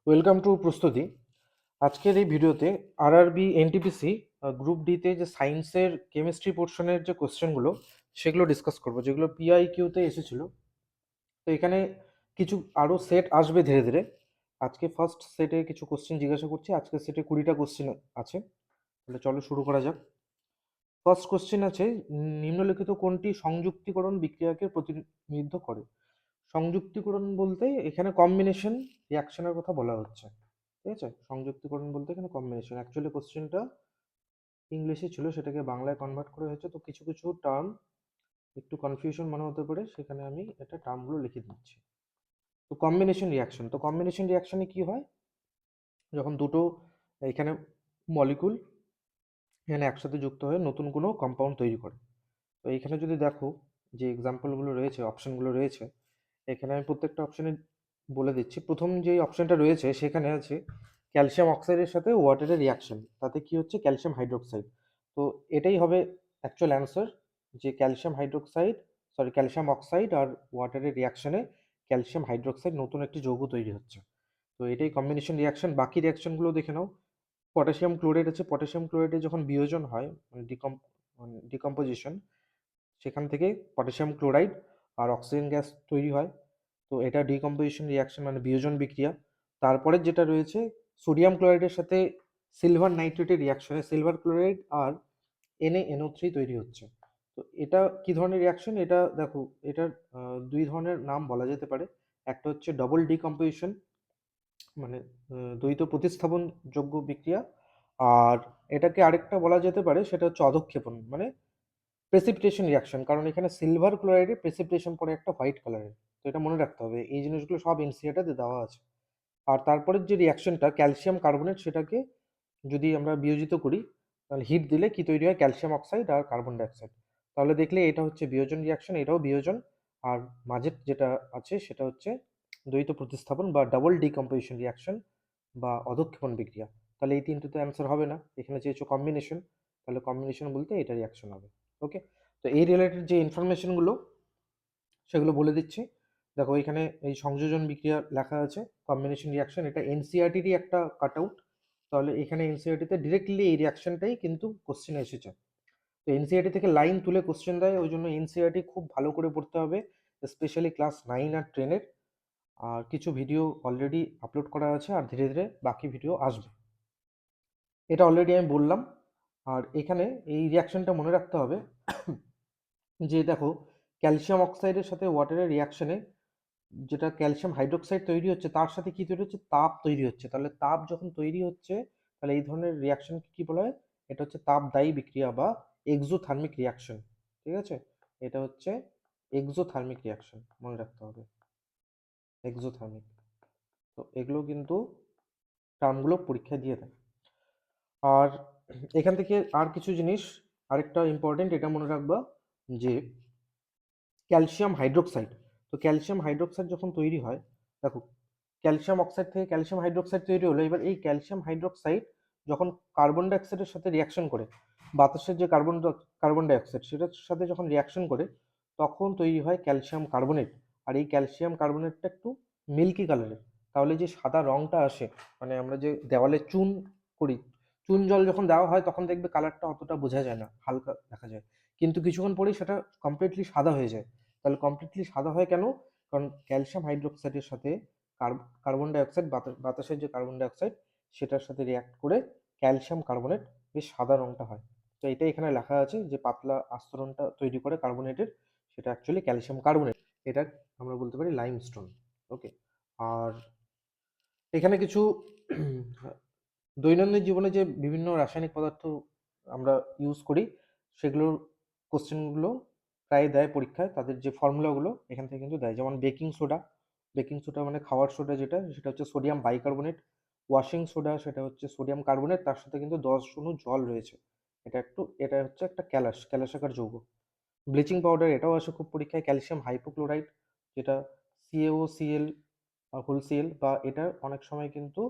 Welcome to প্রস্তুতি। আজকের এই ভিডিওতে আরআরবি এনটিপিসি গ্রুপ ডিতে যে সায়েন্সের কেমিস্ট্রি পোর্শনের যে কোশ্চেনগুলো সেগুলো ডিসকাস করব, যেগুলো পিআইকিউতে এসেছিল। তো এখানে কিছু আরও সেট আসবে ধীরে ধীরে। আজকে ফার্স্ট সেটে কিছু কোশ্চেন জিজ্ঞাসা করছি। আজকের সেটে 20টা কোশ্চেন আছে। তাহলে চলো শুরু করা যাক। ফার্স্ট কোশ্চেন আছে, নিম্নলিখিত কোনটি সংযুক্তিকরণ বিক্রিয়াকে প্রতিনিধিত্ব করে? সংযুক্তিকরণ বলতে এখানে কম্বিনেশন রিয়াকশনের কথা বলা হচ্ছে। ঠিক আছে, সংযুক্তিকরণ বলতে এখানে কম্বিনেশন। অ্যাকচুয়ালি কোশ্চেনটা ইংলিশে ছিল, সেটাকে বাংলায় কনভার্ট করা হয়েছে, তো কিছু কিছু টার্ম একটু কনফিউশন মনে হতে পারে, সেখানে আমি এটা টার্মগুলো লিখে দিচ্ছি। তো কম্বিনেশন রিয়াকশন, তো কম্বিনেশন রিয়াকশনে কি হয়, যখন দুটো এখানে মলিকুল এখানে একসাথে যুক্ত হয়ে নতুন কোনো কম্পাউন্ড তৈরি করে। তো এইখানে যদি দেখো যে এক্সাম্পলগুলো রয়েছে, অপশনগুলো রয়েছে, এখানে আমি প্রত্যেকটা অপশনে বলে দিচ্ছি। প্রথম যে অপশনটা রয়েছে সেখানে আছে ক্যালসিয়াম অক্সাইডের সাথে ওয়াটারের রিয়াকশন, তাতে কি হচ্ছে ক্যালসিয়াম হাইড্রোক্সাইড। তো এটাই হবে অ্যাকচুয়াল অ্যান্সার, যে calcium hydroxide, sorry calcium oxide আর ওয়াটারের রিয়াকশনে ক্যালসিয়াম হাইড্রোক্সাইড নতুন একটি যৌগ তৈরি হচ্ছে। তো এটাই কম্বিনেশন রিয়াকশন। বাকি রিয়াকশনগুলো দেখে নাও। পটাশিয়াম ক্লোরাইড আছে, পটাশিয়াম ক্লোরাইডে যখন বিয়োজন হয়, মানে ডিকম্পোজিশন, সেখান থেকে পটাশিয়াম ক্লোরাইড আর অক্সিজেন গ্যাস তৈরি হয়। তো এটা ডিকম্পোজিশন রিয়াকশন, মানে বিয়োজন বিক্রিয়া। তারপরে যেটা রয়েছে, সোডিয়াম ক্লোরাইডের সাথে সিলভার নাইট্রেটের রিয়াকশনে সিলভার ক্লোরাইড আর NaNO3 তৈরি হচ্ছে। তো এটা কি ধরনের রিয়াকশন, এটা দেখো, এটার দুই ধরনের নাম বলা যেতে পারে। একটা হচ্ছে ডবল ডিকম্পোজিশন, মানে দ্বৈত প্রতিস্থাপন যোগ্য বিক্রিয়া। আর এটাকে আরেকটা বলা যেতে পারে, সেটা হচ্ছে অধঃক্ষেপণ, মানে প্রেসিপিটেশন রিয়াকশন, কারণ এখানে সিলভার ক্লোরাইডে প্রেসিপিটেশন পড়ে একটা হোয়াইট কালারের। তো এটা মনে রাখতে হবে, এই জিনিসগুলো সব এনসিইআরটিতে দেওয়া আছে। আর তারপরের যে রিয়াকশনটা ক্যালসিয়াম কার্বনেট, সেটাকে যদি আমরা বিয়োজিত করি, তাহলে হিট দিলে কি তৈরি হয়, ক্যালসিয়াম অক্সাইড আর কার্বন ডাইঅক্সাইড। তাহলে দেখলে এটা হচ্ছে বিয়োজন রিয়াকশন, এটাও বিয়োজন। আর মাঝের যেটা আছে সেটা হচ্ছে দ্বৈত প্রতিস্থাপন বা ডাবল ডিকম্পোজিশন রিয়াকশন বা অধঃক্ষেপণ বিক্রিয়া। তাহলে এই তিনটে তো অ্যান্সার হবে না, এখানে চেয়েছো কম্বিনেশন, তাহলে কম্বিনেশন বলতে এটা রিয়াকশন হবে। ওকে, তো এই রিলেটেড যে ইনফরমেশনগুলো সেগুলো বলে দিচ্ছি। দেখো এখানে এই সংযোজন বিক্রিয়া লেখা আছে, কম্বিনেশন রিয়াকশন, এটা এনসিইআরটিরই একটা কাট আউট। তাহলে এখানে এনসিইআরটিতে ডিরেক্টলি এই রিয়াকশনটাই কিন্তু কোশ্চেনে এসেছে। তো এনসিইআরটি থেকে লাইন তুলে কোশ্চেন দেয়, ওই জন্য এনসিইআরটি খুব ভালো করে পড়তে হবে, স্পেশালি ক্লাস 9 আর 10-এর। আর কিছু ভিডিও অলরেডি আপলোড করা আছে, আর ধীরে ধীরে বাকি ভিডিও আসবে, এটা অলরেডি আমি বললাম। আর এখানে এই রিয়াকশনটা মনে রাখতে হবে যে দেখো, ক্যালসিয়াম অক্সাইডের সাথে ওয়াটারের রিয়াকশনে যেটা ক্যালসিয়াম হাইড্রোক্সাইড তৈরি হচ্ছে, তার সাথে কি তৈরি হচ্ছে, তাপ তৈরি হচ্ছে। তাহলে তাপ যখন তৈরি হচ্ছে, তাহলে এই ধরনের রিয়াকশনকে কি বলা হয়, এটা হচ্ছে তাপদায়ী বিক্রিয়া বা এক্সোথার্মিক রিয়াকশন। ঠিক আছে, এটা হচ্ছে এক্সোথার্মিক রিয়াকশন, মনে রাখতে হবে, এক্সোথার্মিক। তো এগুলো কিন্তু টার্মগুলো পরীক্ষায় দিয়ে দেয়। আর এখান থেকে আর কিছু জিনিস, আরেকটা ইম্পর্টেন্ট, এটা মনে রাখবা যে ক্যালসিয়াম হাইড্রোক্সাইড, তো ক্যালসিয়াম হাইড্রোক্সাইড যখন তৈরি হয়, দেখো ক্যালসিয়াম অক্সাইড থেকে ক্যালসিয়াম হাইড্রোক্সাইড তৈরি হলো। এবার এই ক্যালসিয়াম হাইড্রোক্সাইড যখন কার্বন ডাইঅক্সাইডের সাথে রিয়াকশন করে, বাতাসের যে কার্বন ডাইঅক্সাইড সেটার সাথে যখন রিয়াকশন করে, তখন তৈরি হয় ক্যালসিয়াম কার্বনেট। আর এই ক্যালসিয়াম কার্বনেটটা একটু মিল্কি কালারের। তাহলে যে সাদা রংটা আসে, মানে আমরা যে দেওয়ালে চুন করি, চুন জল যখন দেওয়া হয় তখন দেখবে কালারটা অতটা বোঝা যায় না, হালকা দেখা যায়, কিন্তু কিছুক্ষণ পরেই সেটা কমপ্লিটলি সাদা হয়ে যায়। তাহলে কমপ্লিটলি সাদা হয় কেন, কারণ ক্যালসিয়াম হাইড্রোক্সাইডের সাথে কার্বন ডাইঅক্সাইড, বাতাসের যে কার্বন ডাইঅক্সাইড সেটার সাথে রিয়াক্ট করে ক্যালসিয়াম কার্বনেট বেশ সাদা রংটা হয়। তো এটাই এখানে লেখা আছে, যে পাতলা আস্তরণটা তৈরি করে কার্বনেটের, সেটা অ্যাকচুয়ালি ক্যালসিয়াম কার্বনেট। এটা আমরা বলতে পারি লাইমস্টোন। ওকে, আর এখানে কিছু দৈনন্দিন জীবনে যে বিভিন্ন রাসায়নিক পদার্থ আমরা ইউজ করি, সেগুলোর কোশ্চেনগুলো প্রায় দেয় পরীক্ষায়, তাদের যে ফর্মুলাগুলো এখান থেকে কিন্তু দেয়। যেমন বেকিং সোডা, বেকিং সোডা মানে খাওয়ার সোডা, যেটা সেটা হচ্ছে সোডিয়াম বাইকার্বনেট। ওয়াশিং সোডা, সেটা হচ্ছে সোডিয়াম কার্বনেট, তার সাথে কিন্তু 10 অণু জল রয়েছে। এটা হচ্ছে একটা ক্যালাসাকার যৌগ। ব্লিচিং পাউডার, এটাও আসে খুব পরীক্ষায়, ক্যালসিয়াম হাইপোক্লোরাইড, যেটা CaOCl হোল সিএল, বা এটা অনেক সময় কিন্তু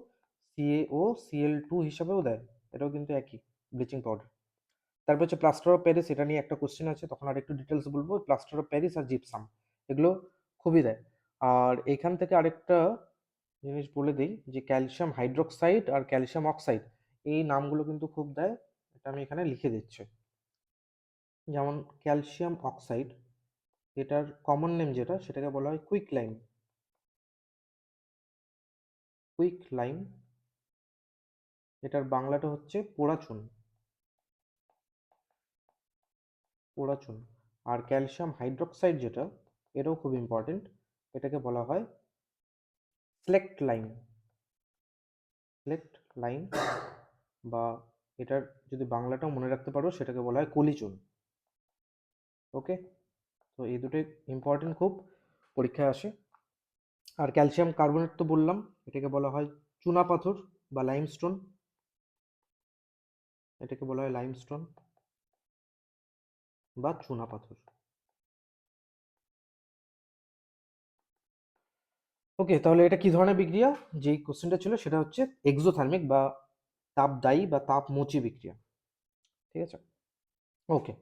CaOCl2 হিসাবেও দেয়, এটাও কিন্তু একই, ব্লিচিং পাউডার। তারপর হচ্ছে প্লাস্টার অফ প্যারিস, এটা নিয়ে একটা কোশ্চেন আছে, তখন আর একটু ডিটেলস বলবো। প্লাস্টার অফ প্যারিস আর জিপসাম, এগুলো খুবই দেয়। আর এখান থেকে আরেকটা জিনিস বলে দিই যে ক্যালসিয়াম হাইড্রোক্সাইড আর ক্যালসিয়াম অক্সাইড এই নামগুলো কিন্তু খুব দেয়, এটা আমি এখানে লিখে দিচ্ছি। যেমন ক্যালসিয়াম অক্সাইড, এটার কমন নেম যেটা সেটাকে বলা হয় কুইক লাইম। কুইক লাইম, এটার বাংলাটা হচ্ছে পোড়াচুন। পোড়াচুন। আর ক্যালসিয়াম হাইড্রোক্সাইড যেটা, এটাও খুব ইম্পর্টেন্ট, এটাকে বলা হয় স্লেক্ট লাইম। স্লেক্ট লাইম, বা এটার যদি বাংলাটাও মনে রাখতে পারো সেটাকে বলা হয় কলিচুন। ওকে, তো এই দুটোই ইম্পর্টেন্ট খুব, পরীক্ষায় আসে। আর ক্যালসিয়াম কার্বনেট তো বললাম, এটাকে বলা হয় চুনা পাথর বা লাইমস্টোন। এটাকে বলা হয় লাইমস্টোন বা চুনা পাথর। ওকে, তাহলে এটা কি ধরনের বিক্রিয়া? যেই কোশ্চেনটা ছিল সেটা হচ্ছে এক্সোথার্মিক বা তাপদায়ী বা তাপমোচী বিক্রিয়া। ঠিক আছে, ওকে।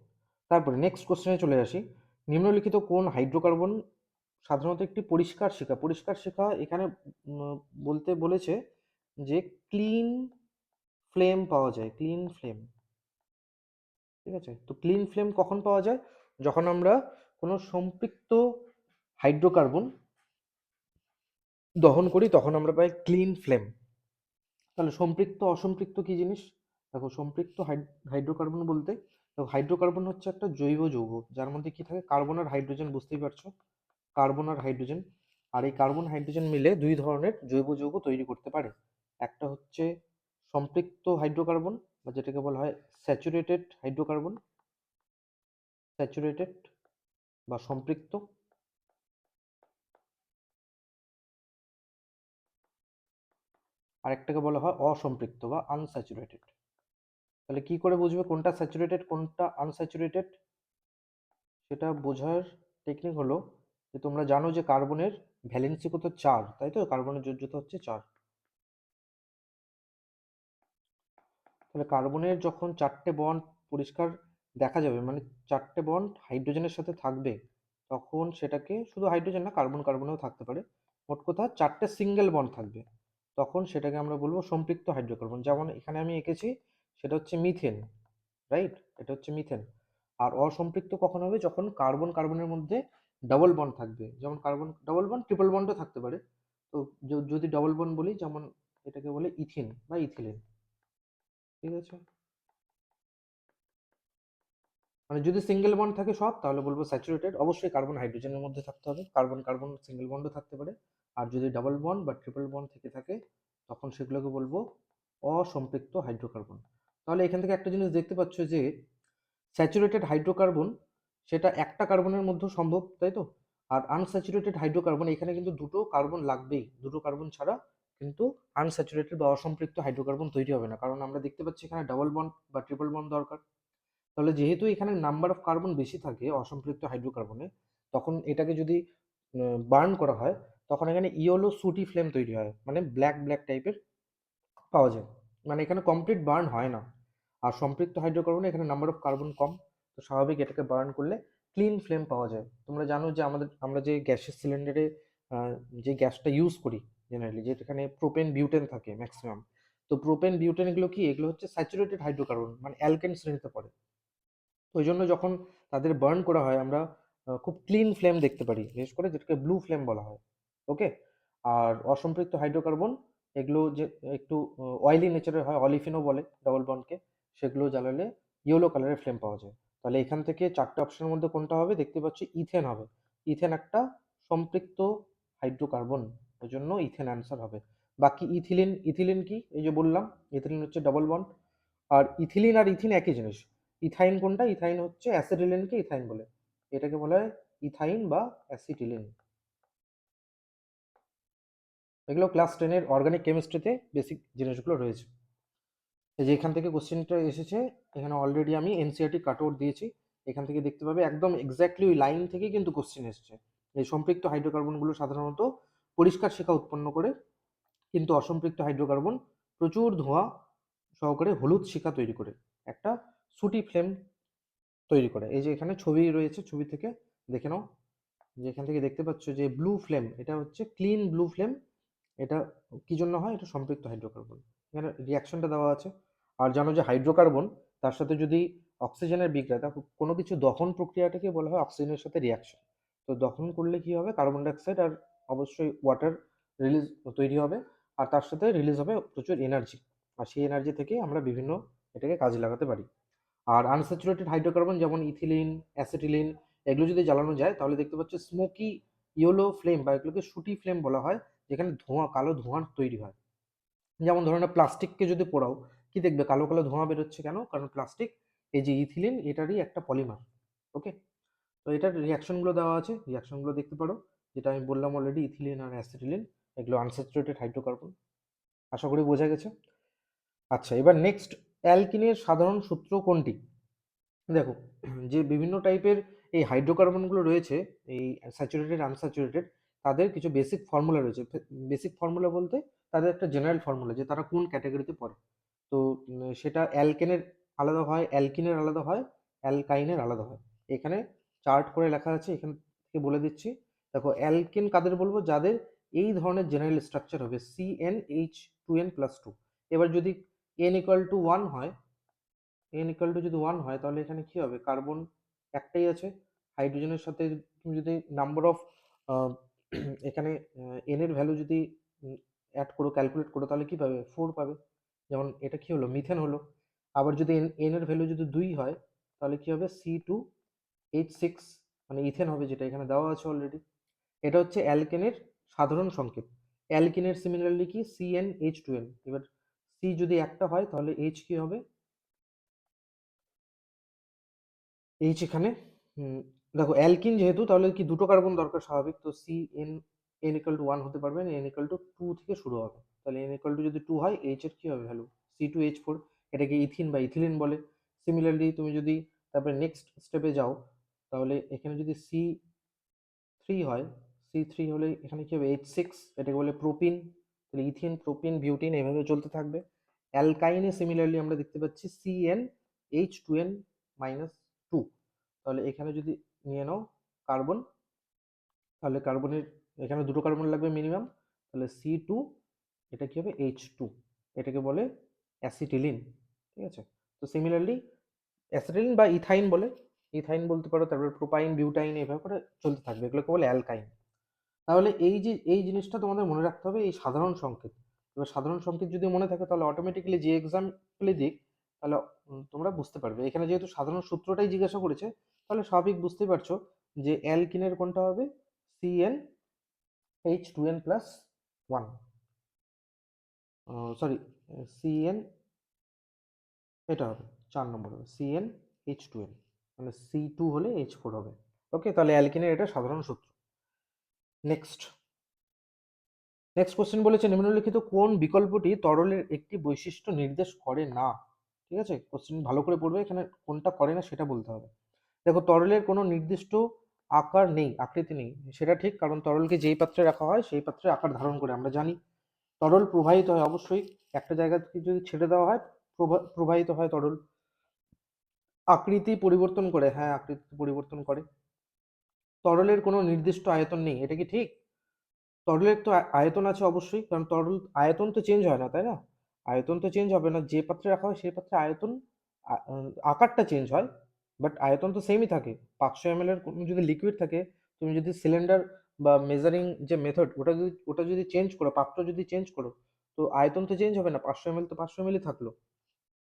তারপরে নেক্সট কোশ্চেনে চলে আসি। নিম্নলিখিত কোন হাইড্রোকার্বন সাধারণত একটি পরিষ্কার শিখা? পরিষ্কার শিখা এখানে উম, বলতে বলেছে যে ক্লিন ফ্লেম পাওয়া যায়, ক্লিন ফ্লেম। ঠিক আছে, তো ক্লিন ফ্লেম কখন পাওয়া যায়? যখন আমরা কোনো সম্পৃক্ত হাইড্রোকার্বন দহন করি তখন আমরা পাই ক্লিন ফ্লেম। তাহলে সম্পৃক্ত অসম্পৃক্ত কি জিনিস? দেখো, সম্পৃক্ত হাইড্রোকার্বন বলতে, দেখো হাইড্রোকার্বন হচ্ছে একটা জৈব যৌগ যার মধ্যে কি থাকে, কার্বন আর হাইড্রোজেন, বুঝতেই পারছো, কার্বন আর হাইড্রোজেন। আর এই কার্বন হাইড্রোজেন মিলে দুই ধরনের জৈব যৌগ তৈরি করতে পারে। একটা হচ্ছে সম্পৃক্ত হাইড্রোকার্বন, বা যেটাকে বলা হয় স্যাচুরেটেড হাইড্রোকার্বন, স্যাচুরেটেড বা সম্পৃক্ত। আর একটাকে বলা হয় অসম্পৃক্ত বা আনস্যাচুরেটেড। তাহলে কি করে বুঝবে কোনটা স্যাচুরেটেড কোনটা আনস্যাচুরেটেড? সেটা বোঝার টেকনিক হলো যে তোমরা জানো যে কার্বনের ভ্যালেন্সি কত, 4, তাই তো? কার্বনের যোজ্যতা হচ্ছে 4। তাহলে কার্বনের যখন 4টে বন্ড পরিষ্কার দেখা যাবে, মানে 4টে বন্ড হাইড্রোজেনের সাথে থাকবে, তখন সেটাকে, শুধু হাইড্রোজেন না, কার্বন কার্বনেও থাকতে পারে, মোট কথা 4টে সিঙ্গেল বন্ড থাকবে, তখন সেটাকে আমরা বলবো সম্পৃক্ত হাইড্রোকার্বন। যেমন এখানে আমি এঁকেছি, সেটা হচ্ছে মিথেন, রাইট? এটা হচ্ছে মিথেন। আর অসম্পৃক্ত কখন হবে? যখন কার্বন কার্বনের মধ্যে ডাবল বন্ড থাকবে, যেমন কার্বন ডাবল বন্ড, ট্রিপল বন্ডও থাকতে পারে। তো যদি ডাবল বন্ড বলি, যেমন এটাকে বলে ইথিন বা ইথিলিন। ঠিক আছে, মানে যদি সিঙ্গেল বন্ড থাকে সব, তাহলে বলবো স্যাচুরেটেড। অবশ্যই কার্বন হাইড্রোজেনের মধ্যে থাকতে হবে, কার্বন কার্বন সিঙ্গেল বন্ডও থাকতে পারে। আর যদি ডাবল বন্ড বা ট্রিপল বন্ড থেকে থাকে, তখন সেগুলোকে বলবো অসম্পৃক্ত হাইড্রোকার্বন। তাহলে এখান থেকে একটা জিনিস দেখতে পাচ্ছ যে স্যাচুরেটেড হাইড্রোকার্বন সেটা একটা কার্বনের মধ্যেও সম্ভব, তাই তো? আর আনস্যাচুরেটেড হাইড্রোকার্বন, এখানে কিন্তু দুটো কার্বন লাগবেই, দুটো কার্বন ছাড়া কিন্তু আনস্যাচুরেটেড বা অসম্পৃক্ত হাইড্রোকার্বন তৈরি হবে না, কারণ আমরা দেখতে পাচ্ছি এখানে ডাবল বন্ড বা ট্রিপল বন্ড দরকার। তাহলে যেহেতু এখানে নাম্বার অফ কার্বন বেশি থাকে অসম্পৃক্ত হাইড্রোকার্বনে, তখন এটাকে যদি বার্ন করা হয়, তখন এখানে ইয়েলো সুটি ফ্লেম তৈরি হয়, মানে ব্ল্যাক ব্ল্যাক টাইপের পাওয়া যায়, মানে এখানে কমপ্লিট বার্ন হয় না। আর সম্পৃক্ত হাইড্রোকার্বনে এখানে নাম্বার অফ কার্বন কম, তো স্বাভাবিক এটাকে বার্ন করলে ক্লিন ফ্লেম পাওয়া যায়। তোমরা জানো যে আমরা যে গ্যাসের সিলিন্ডারে যে গ্যাসটা ইউজ করি জেনারেলি, যেখানে প্রোপেন বিউটেন থাকে ম্যাক্সিমাম, তো প্রোপেন বিউটেন এগুলো কি, এগুলো হচ্ছে স্যাচুরেটেড হাইড্রোকার্বন, মানে অ্যালকেন শ্রেণীতে পড়ে। তো ওই জন্য যখন তাদের বার্ন করা হয়, আমরা খুব ক্লিন ফ্লেম দেখতে পারি, বিশেষ করে যেটাকে ব্লু ফ্লেম বলা হয়। ওকে, আর অসম্পৃক্ত হাইড্রোকার্বন এগুলো যে একটু অয়েলি নেচারের হয়, অলিফিনও বলে ডাবল বন্ডকে, সেগুলো জ্বালালে ইয়েলো কালারের ফ্লেম পাওয়া যায়। তাহলে এখান থেকে 4টে অপশনের মধ্যে কোনটা হবে? দেখতে পাচ্ছি ইথেন হবে। ইথেন একটা সম্পৃক্ত হাইড্রোকার্বন, ওই জন্য ইথেন অ্যান্সার হবে। বাকি ইথিলিন, ইথিলিন কি, এই যে বললাম, ইথিলিন হচ্ছে ডাবল বন্ড। আর ইথিলিন আর ইথিন একই জিনিস। ইথাইন কোনটা? ইথাইন হচ্ছে অ্যাসিটিলিনকে ইথাইন বলে, এটাকে বলা হয় ইথাইন বা অ্যাসিটিলিন। এগুলো ক্লাস 10-এর অর্গানিক কেমিস্ট্রিতে বেসিক জিনিসগুলো রয়েছে। এই যে এখান থেকে কোশ্চেনটা এসেছে, এখানে অলরেডি আমি এনসিইআরটি কাটআউট দিয়েছি, এখান থেকে দেখতে পাবে একদম এক্স্যাক্টলি ওই লাইন থেকে কিন্তু কোশ্চেন এসেছে। এই সম্পৃক্ত হাইড্রোকার্বনগুলো সাধারণত পরিষ্কার শিখা উৎপন্ন করে, কিন্তু অসম্পৃক্ত হাইড্রোকার্বন প্রচুর ধোঁয়া সহকারে হলুদ শিখা তৈরি করে, একটা সুটি ফ্লেম তৈরি করে। এই যে এখানে ছবি রয়েছে, ছবি থেকে দেখে নাও, যে এখান থেকে দেখতে পাচ্ছ যে ব্লু ফ্লেম, এটা হচ্ছে ক্লিন ব্লু ফ্লেম, এটা কি জন্য হয়? এটা সম্পৃক্ত হাইড্রোকার্বন। এখানে রিয়াকশনটা দেওয়া আছে। আর জানো যে হাইড্রোকার্বন তার সাথে যদি অক্সিজেনের বিক্রিয়া, তা কোনো কিছু দহন প্রক্রিয়াটাকে বলা হয় অক্সিজেনের সাথে রিয়াকশন। তো দহন করলে কি হবে? কার্বন ডাইঅক্সাইড আর অবশ্যই ওয়াটার রিলিজ তৈরি হবে, আর তার সাথে রিলিজ হবে প্রচুর এনার্জি। আর সেই এনার্জি থেকে আমরা বিভিন্ন এটাকে কাজে লাগাতে পারি। আর আনস্যাচুরেটেড হাইড্রোকার্বন যেমন ইথিলিন, অ্যাসিটিলিন, এগুলো যদি জ্বালানো যায় তাহলে দেখতে পাচ্ছি স্মোকি ইয়েলো ফ্লেম, বা এগুলোকে শুটি ফ্লেম বলা হয়, যেখানে ধোঁয়া, কালো ধোঁয়ার তৈরি হয়। যেমন ধরো না, প্লাস্টিককে যদি পোড়াও, কি দেখবে? কালো কালো ধোঁয়া বেরোচ্ছে। কেন? কারণ প্লাস্টিক, এই যে ইথিলিন, এটারই একটা পলিমার। ওকে, তো এটার রিয়াকশনগুলো দেওয়া আছে, রিয়াকশনগুলো দেখতে পারো। যেটা আমি বললাম অলরেডি, ইথিলিন আর অ্যাসিটিলিন এগুলো আনস্যাচুরেটেড হাইড্রোকার্বন। আশা করি বোঝা গেছে। আচ্ছা, এবার নেক্সট, অ্যালকিনের সাধারণ সূত্র কোনটি? দেখো, যে বিভিন্ন টাইপের এই হাইড্রোকার্বনগুলো রয়েছে, এই স্যাচুরেটেড, আনস্যাচুরেটেড, তাদের কিছু বেসিক ফর্মুলা রয়েছে। বেসিক ফর্মুলা বলতে তাদের একটা জেনারেল ফর্মুলা, যে তারা কোন ক্যাটাগরিতে পড়ে। তো সেটা অ্যালকেনের আলাদা হয়, অ্যালকিনের আলাদা হয়, অ্যালকাইনের আলাদা হয়। এখানে চার্ট করে লেখা আছে, এখান থেকে বলে দিচ্ছি। দেখো, অ্যালকেন কাদের বলবো? যাদের এই ধরনের জেনারেল স্ট্রাকচার হবে, CnH2n+2। এবার যদি n=1 হয়, যদি 1 হয়, তাহলে এখানে কি হবে? কার্বন একটাই আছে। হাইড্রোজেনের সাথে তুমি যদি নাম্বার অফ এখানে এন এর ভ্যালু যদি অ্যাড করো, ক্যালকুলেট করো, তাহলে কি পাবে? 4 পাবে। যেমন এটা কি হলো? মিথেন হলো। আবার যদি এন এর ভ্যালু যদি 2 হয়, তাহলে কি হবে? C2H6, মানে ইথেন হবে, যেটা এখানে দেওয়া আছে অলরেডি। এটা হচ্ছে অ্যালকেনের সাধারণ সংকেত। অ্যালকিনের সিমিলারলি কি? CnH2n। এবার সি যদি একটা হয়, তাহলে এইচ কি হবে? এইচ এখানে দেখো, অ্যালকিন যেহেতু, তাহলে কি দুটো কার্বন দরকার, স্বাভাবিক। তো n=1 হতে পারবে না, n=2 থেকে শুরু হবে। তাহলে n= যদি 2 হয়, এইচ এর কি হবে ভ্যালু? C2H4। এটাকে ইথিন বা ইথিলিন বলে। সিমিলারলি তুমি যদি তারপরে নেক্সট স্টেপে যাও, তাহলে এখানে যদি C3 হয়, C3 হলে এখানে কি হবে? H6, এটাকে বলে প্রোপিন। তাহলে ইথিন, প্রোপিন, বিউটিন, এভাবে চলতে থাকবে। অ্যালকাইনে সিমিলারলি আমরা দেখতে পাচ্ছি CnH2n-2। তাহলে এখানে যদি নিয়ে নাও কার্বন, তাহলে কার্বনের এখানে দুটো কার্বন লাগবে মিনিমাম। তাহলে C2, এটা কি হবে? H2। এটাকে বলে অ্যাসিটিলিন। ঠিক আছে? তো সিমিলারলি অ্যাসিটিলিন বা ইথাইন বলে, ইথাইন বলতে পারো। তারপরে প্রোপাইন, বিউটাইন, এভাবে করে চলতে থাকবে। এগুলোকে বলে অ্যালকাইন। তাহলে এই যে এই জিনিসটা তোমাদের মনে রাখতে হবে, এই সাধারণ সংকেত। এবার সাধারণ সংকেত যদি মনে থাকে, তাহলে অটোমেটিক্যালি যে এক্সাম্পলে দিক, তাহলে তোমরা বুঝতে পারবে। এখানে যেহেতু সাধারণ সূত্রটাই জিজ্ঞাসা করেছে, তাহলে স্বাভাবিক বুঝতেই পারছো যে অ্যালকিনের কোনটা হবে? CnH2n+1, সরি, সিএন, এটা হবে 4 নম্বর হবে CnH2n, মানে C2 হলে H4 হবে। ওকে, তাহলে অ্যালকিনের এটা সাধারণ সূত্র। নেক্সট কোশ্চেন বলেছে, নিম্নলিখিত কোন বিকল্পটি তরলের একটি বৈশিষ্ট্য নির্দেশ করে না? ঠিক আছে, কোশ্চেন ভালো করে পড়বে, এখানে কোনটা করে না সেটা বলতে হবে। দেখো, তরলের কোনো নির্দিষ্ট আকার নেই, আকৃতি নেই, সেটা ঠিক। কারণ তরলকে যেই পাত্রে রাখা হয়, সেই পাত্রে আকার ধারণ করে, আমরা জানি। তরল প্রবাহিত হয়, অবশ্যই একটা জায়গা থেকে যদি ছেড়ে দেওয়া হয়, প্রবাহিত হয় তরল। আকৃতি পরিবর্তন করে, হ্যাঁ, আকৃতি পরিবর্তন করে। তরলের কোনো নির্দিষ্ট আয়তন নেই, এটা কি ঠিক? তরলের তো আয়তন আছে অবশ্যই, কারণ তরল আয়তন তো চেঞ্জ হয় না, তাই না? আয়তন তো চেঞ্জ হবে না, যে পাত্রে রাখা হয় সেই পাত্রে আয়তন, আকারটা চেঞ্জ হয়, বাট আয়তন তো সেমই থাকে। 500 ml এর কোনো যদি লিকুইড থাকে, তুমি যদি সিলিন্ডার বা মেজারিং যে মেথড, ওটা যদি চেঞ্জ করো, পাত্র যদি চেঞ্জ করো, তো আয়তন তো চেঞ্জ হবে না। 500 ml তো 500 ml থাকলো।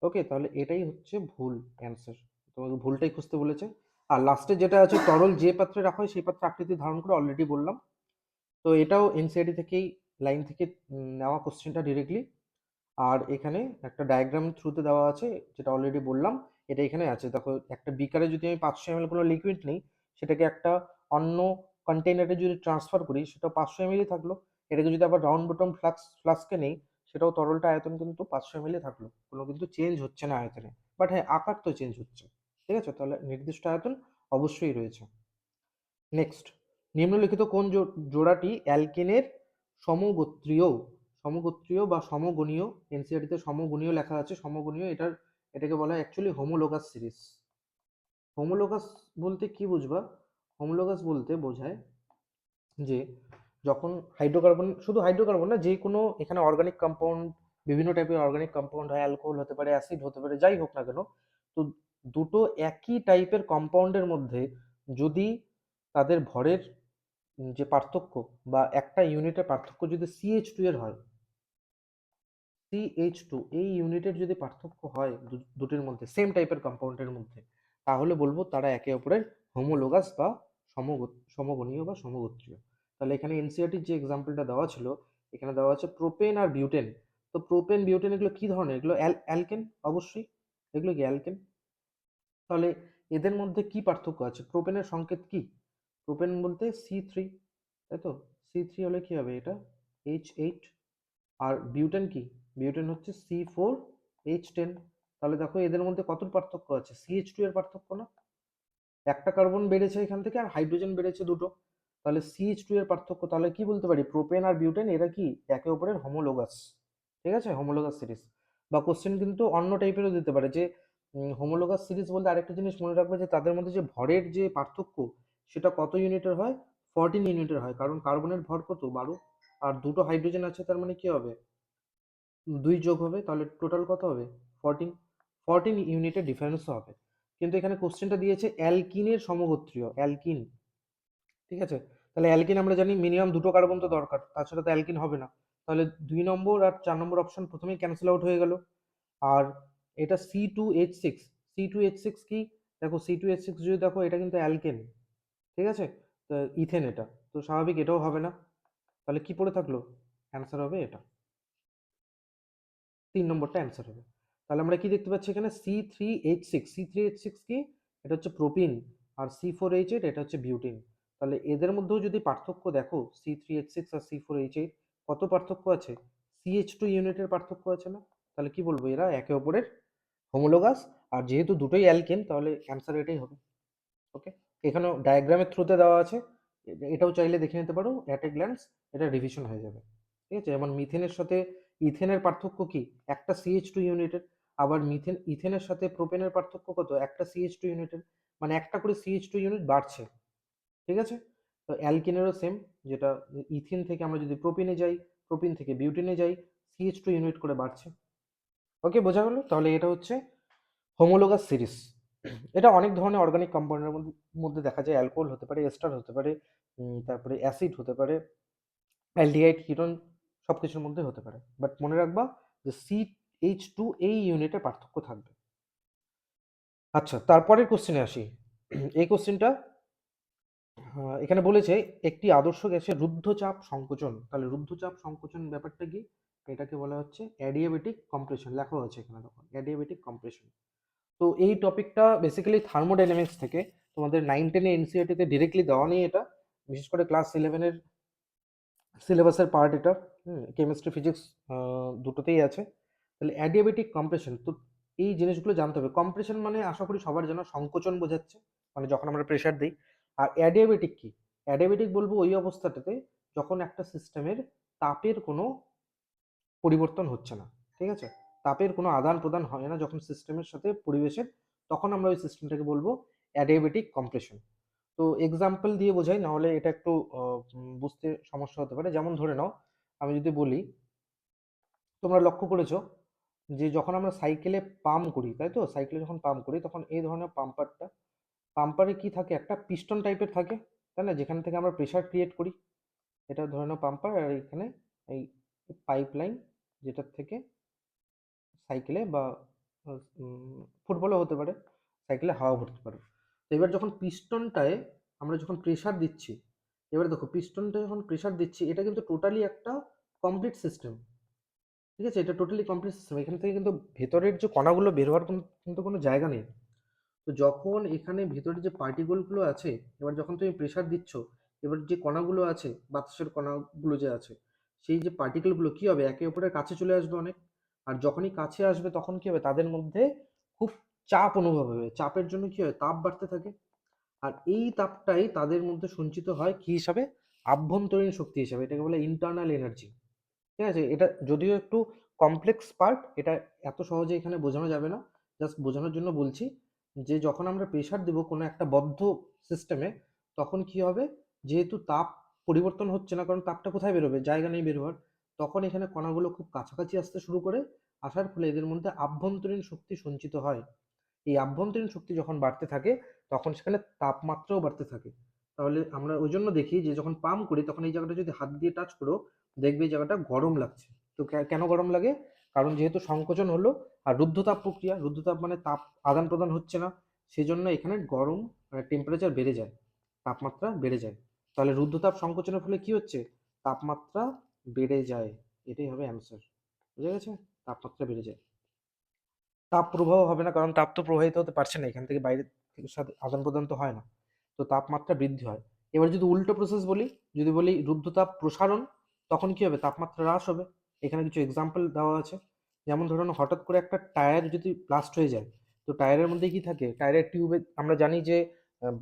ওকে, তাহলে এটাই হচ্ছে ভুল অ্যান্সার। তোমাকে ভুলটাই খুঁজতে বলেছে। আর লাস্টে যেটা আছে, তরল যে পাত্রে রাখা হয় সেই পাত্রে আকৃতি ধারণ করে, অলরেডি বললাম। তো এটাও এনসিইআরটি থেকেই, লাইন থেকে নেওয়া কোশ্চেনটা ডিরেক্টলি। আর এখানে একটা ডায়াগ্রাম থ্রুতে দেওয়া আছে, যেটা অলরেডি বললাম। এটা এখানে আছে, দেখো, একটা বিকারে যদি আমি 500 ml কোনো লিকুইড নিই, সেটাকে একটা অন্য কন্টেইনারে যদি ট্রান্সফার করি, সেটা 500 ml থাকলো। এটাকে যদি আবার রাউন্ড বটম ফ্লাস্কে নেই, সেটাও তরলটা আয়তন কিন্তু 500 ml থাকলো, কোনো কিন্তু চেঞ্জ হচ্ছে না আয়তনে। বাট হ্যাঁ, আকার তো চেঞ্জ হচ্ছে। ঠিক আছে, তাহলে নির্দিষ্ট আয়তন অবশ্যই রয়েছে। নেক্সট, নিম্নলিখিত কোন জোড়াটি অ্যালকেনের সমগোত্রীয়? সমগোত্রীয় বা সমগণীয়, এনসিইআরটি তে সমগণীয় লেখা আছে, সমগণীয়। এটাকে বলা হয় অ্যাকচুয়ালি হোমোলোগাস সিরিজ। হোমোলোগাস বলতে কি বুঝবা? হোমোলোগাস বলতে বোঝায় যে যখন হাইড্রোকার্বন, শুধু হাইড্রোকার্বন না, যে কোনো এখানে অর্গানিক কম্পাউন্ড, বিভিন্ন টাইপের অর্গানিক কম্পাউন্ড হয়, অ্যালকোহল হতে পারে, অ্যাসিড হতে পারে, যাই হোক না কেন, তো দুটো একই টাইপের কম্পাউন্ডের মধ্যে যদি তাদের ভরের যে পার্থক্য বা একটা ইউনিটের পার্থক্য যদি CH2 এর হয়, CH2 এই ইউনিটের যদি পার্থক্য হয় দুটির মধ্যে, সেম টাইপের কম্পাউন্ডের মধ্যে, তাহলে বলবো তারা একে অপরের হোমোলোগাস বা সমগণীয় বা সমগোত্রীয়। তাহলে এখানে এনসিইআরটির যে এক্সাম্পলটা দেওয়া ছিল, এখানে দেওয়া আছে প্রোপেন আর বিউটেন। তো প্রোপেন বিউটেন এগুলো কি ধরনের? এগুলো অ্যালকেন, অবশ্যই এগুলো কি অ্যালকেন। তাহলে এদের মধ্যে কি পার্থক্য আছে? প্রোপেনের সংকেত কি? প্রোপেন বলতে C3, তাই তো? C3 হলে কি হবে? এটা H8। আর বিউটেন কি? বিউটেন হচ্ছে C4H10। তাহলে দেখো এদের মধ্যে কত পার্থক্য আছে? CH2 এর পার্থক্য না? একটা কার্বন বেড়েছে এখান থেকে আর হাইড্রোজেন বেড়েছে দুটো, তাহলে CH2 এর পার্থক্য। তাহলে কি বলতে পারি? প্রোপেন আর বিউটেন এরা কি একে অপরের হোমোলোগাস। ঠিক আছে, হোমোলোগাস সিরিজ। বা কোশ্চেন কিন্তু অন্য টাইপেরও দিতে পারে, যে হোমোলোগাস সিরিজ বলতে আরেকটা জিনিস মনে রাখবে, যে তাদের মধ্যে যে ভরের যে পার্থক্য সেটা কত ইউনিটের হয়? 14 ইউনিটের হয়, কারণ কার্বনের ভর কত? 12, আর দুটো হাইড্রোজেন আছে, তার মানে কি হবে? 2 যোগ হবে, তাহলে টোটাল কত হবে? 14। 14 ইউনিটের ডিফারেন্স হবে। কিন্তু এখানে কোশ্চেনটা দিয়েছে অ্যালকিনের সমগোত্রীয়, অ্যালকিন। ঠিক আছে, তাহলে অ্যালকিন আমরা জানি মিনিমাম দুটো কার্বন তো দরকার, তাছাড়া তো অ্যালকিন হবে না। তাহলে 2 নম্বর আর 4 নম্বর অপশন প্রথমেই ক্যান্সেল আউট হয়ে গেল। আর এটা C2H6, C2H6 কি? দেখো C2H6 যদি দেখো, এটা কিন্তু অ্যালকেন। ঠিক আছে, তো ইথেন এটা, তো স্বাভাবিক এটাও হবে না। তাহলে কি পড়ে থাকলো? অ্যান্সার হবে এটা, 3 নম্বরটা অ্যান্সার হবে। তাহলে আমরা কি দেখতে পাচ্ছি এখানে? C3H6, C3H6 কি? এটা হচ্ছে প্রোপিন। আর C4H8 এটা হচ্ছে বিউটিন। তাহলে এদের মধ্যেও যদি পার্থক্য দেখো, C3H6 আর C4H8 কত পার্থক্য আছে? CH2 ইউনিটের পার্থক্য আছে না? তাহলে কি বলবো? এরা একে অপরের হোমোলোগাস। আর যেহেতু দুটোই অ্যালকেন, তাহলে অ্যান্সার এটাই হবে। ওকে, এখানেও ডায়াগ্রামের থ্রুতে দেওয়া আছে, এটাও চাইলে দেখে নিতে পারো অ্যাট এ গ্ল্যান্স, এটা রিভিশন হয়ে যাবে। ঠিক আছে, যেমন মিথেনের সাথে ইথেনের পার্থক্য কি? একটা CH2 ইউনিটের। আবার ইথেনের সাথে প্রোপেনের পার্থক্য কত? একটা CH2 ইউনিটের, মানে একটা করে CH2 ইউনিট বাড়ছে। ঠিক আছে, তো অ্যালকিনেরও সেম, যেটা ইথিন থেকে আমরা যদি প্রোপিনে যাই, প্রোপিন থেকে বিউটিনে যাই, CH2 ইউনিট করে বাড়ছে। ওকে, বোঝা গেল? তাহলে এটা হচ্ছে হোমোলোগাস সিরিজ। এটা অনেক ধরনের অর্গানিক কম্পাউন্ডের মধ্যে মধ্যে দেখা যায়, অ্যালকোহল হতে পারে, এস্টার হতে পারে, তারপরে অ্যাসিড হতে পারে, অ্যালডিহাইড, কিটোন, সব কিছুর মধ্যে হতে পারে। বাট মনে রাখবা যে CH2 এই ইউনিটের পার্থক্য থাকবে। আচ্ছা, তারপরের কোশ্চেনে আসি। এই কোশ্চেনটা এখানে বলেছে একটি আদর্শ গ্যাসের রুদ্ধচাপ সংকোচন। তাহলে রুদ্ধচাপ সংকোচন ব্যাপারটা কি? এটাকে বলা হচ্ছে অ্যাডিয়াবেটিক কম্প্রেশন। লেখা হচ্ছে এখানে, দেখো অ্যাডিয়াবেটিক কম্প্রেশন। তো এই টপিকটা বেসিক্যালি থার্মোডাইনামিক্স থেকে তোমাদের 9-10 এনসিইআরটি তে ডিরেক্টলি দেওয়া নেই এটা, বিশেষ করে ক্লাস 11-এর সিলেবাসের পার্ট এটা। কেমিস্ট্রি ফিজিক্স দুটোতেই আছে। তাহলে অ্যাডিয়াবেটিক কম্প্রেশন, তো এই জিনিসগুলো জানতে হবে। কম্প্রেশন মানে আশা করি সবার জানা, সংকোচন বোঝাচ্ছে, মানে যখন আমরা প্রেশার দিই। আর অ্যাডিয়াবেটিক কি? অ্যাডিয়াবেটিক বলবো ওই অবস্থাটাতে যখন একটা সিস্টেমের তাপের কোনো পরিবর্তন হচ্ছে না। ঠিক আছে, তাপের কোনো আদান প্রদান হয় না যখন সিস্টেমের সাথে পরিবেশের, তখন আমরা ওই সিস্টেমটাকে বলবো অ্যাডিয়াবেটিক কম্প্রেশন। তো এক্সাম্পল দিয়ে বোঝাই, না হলে এটা একটু বুঝতে সমস্যা হতে পারে। যেমন ধরে নাও, আমি যদি বলি, তোমরা লক্ষ্য করেছো যে যখন আমরা সাইকেলে পাম্প করি, তাই তো? সাইকেলে যখন পাম্প করি তখন এই ধরনের পাম্পারে কি থাকে? একটা পিস্টন টাইপের থাকে, তাই না? যেখান থেকে আমরা প্রেসার ক্রিয়েট করি। এটা ধরে নাও পাম্পার, আর এখানে এই পাইপ লাইন, যেটার থেকে সাইকেলে বা ফুটবলও হতে পারে, সাইকেলে হাওয়া ভরতে পারে। তো এবার যখন পিস্টনটায় আমরা যখন প্রেসার দিচ্ছি, এবার দেখো পিস্টনটা যখন প্রেসার দিচ্ছি, এটা কিন্তু টোটালি একটা কমপ্লিট সিস্টেম। ঠিক আছে, এটা টোটালি কমপ্লিট সিস্টেম। এখান থেকে কিন্তু ভেতরের যে কণাগুলো বের হওয়ার কিন্তু কোনো জায়গা নেই। তো যখন এখানে ভেতরে যে পার্টিকলগুলো আছে, এবার যখন তুমি প্রেসার দিচ্ছ, এবার যে কণাগুলো আছে, বাতাসের কণাগুলো যে আছে, সেই যে পার্টিকেলগুলো কি হবে? একে অপরের কাছে চলে আসবে অনেক। আর যখনই কাছে আসবে তখন কি হবে? তাদের মধ্যে খুব চাপ অনুভব হবে। চাপের জন্য কি হয়? তাপ বাড়তে থাকে। আর এই তাপটাই তাদের মধ্যে সঞ্চিত হয় কি হিসাবে? আভ্যন্তরীণ শক্তি হিসাবে। এটাকে বলে ইন্টারনাল এনার্জি। ঠিক আছে, এটা যদিও একটু কমপ্লেক্স পার্ট, এটা এত সহজে এখানে বোঝানো যাবে না। জাস্ট বোঝানোর জন্য বলছি যে যখন আমরা প্রেসার দেব কোনো একটা বদ্ধ সিস্টেমে, তখন কি হবে? যেহেতু তাপ পরিবর্তন হচ্ছে না, কারণ তাপটা কোথায় বেরোবে, জায়গা নেই বেরোবার। তখন এখানে কণাগুলো খুব কাছাকাছি আসতে শুরু করে, আসার ফলে এদের মধ্যে আভ্যন্তরীণ শক্তি সঞ্চিত হয়। এই আভ্যন্তরীণ শক্তি যখন বাড়তে থাকে তখন সেখানে তাপমাত্রাও বাড়তে থাকে। তাহলে আমরা ওই জন্য দেখি যে যখন পাম্প করি তখন এই জায়গাটা যদি হাত দিয়ে টাচ করো, দেখবে এই জায়গাটা গরম লাগছে। তো কেন গরম লাগে? কারণ যেহেতু সংকোচন হলো, আর রুদ্ধতাপ প্রক্রিয়া, রুদ্ধতাপ মানে তাপ আদান প্রদান হচ্ছে না, সেজন্য এখানে গরম, মানে টেম্পারেচার বেড়ে যায়, তাপমাত্রা বেড়ে যায়। তাহলে রুদ্ধতাপ সংকোচনের ফলে কি হচ্ছে? তাপমাত্রা বেড়ে যায়। এটাই হবে অ্যান্সার। বুঝা গেছে? তাপমাত্রা বেড়ে যায়। তাপ প্রবাহ হবে না, কারণ তাপ তো প্রবাহিত হতে পারছে না, এখান থেকে বাইরে থেকে সাথে আদান প্রদান তো হয় না। তো তাপমাত্রা বৃদ্ধি হয়। এবার যদি উল্টো প্রসেস বলি, যদি বলি রুদ্ধতাপ প্রসারণ, তখন কি হবে? তাপমাত্রা হ্রাস হবে। এখানে কিছু এক্সাম্পল দেওয়া আছে। যেমন ধরুন, হঠাৎ করে একটা টায়ার যদি ব্লাস্ট হয়ে যায়, তো টায়ারের মধ্যে কি থাকে? টায়ারের টিউবে আমরা জানি যে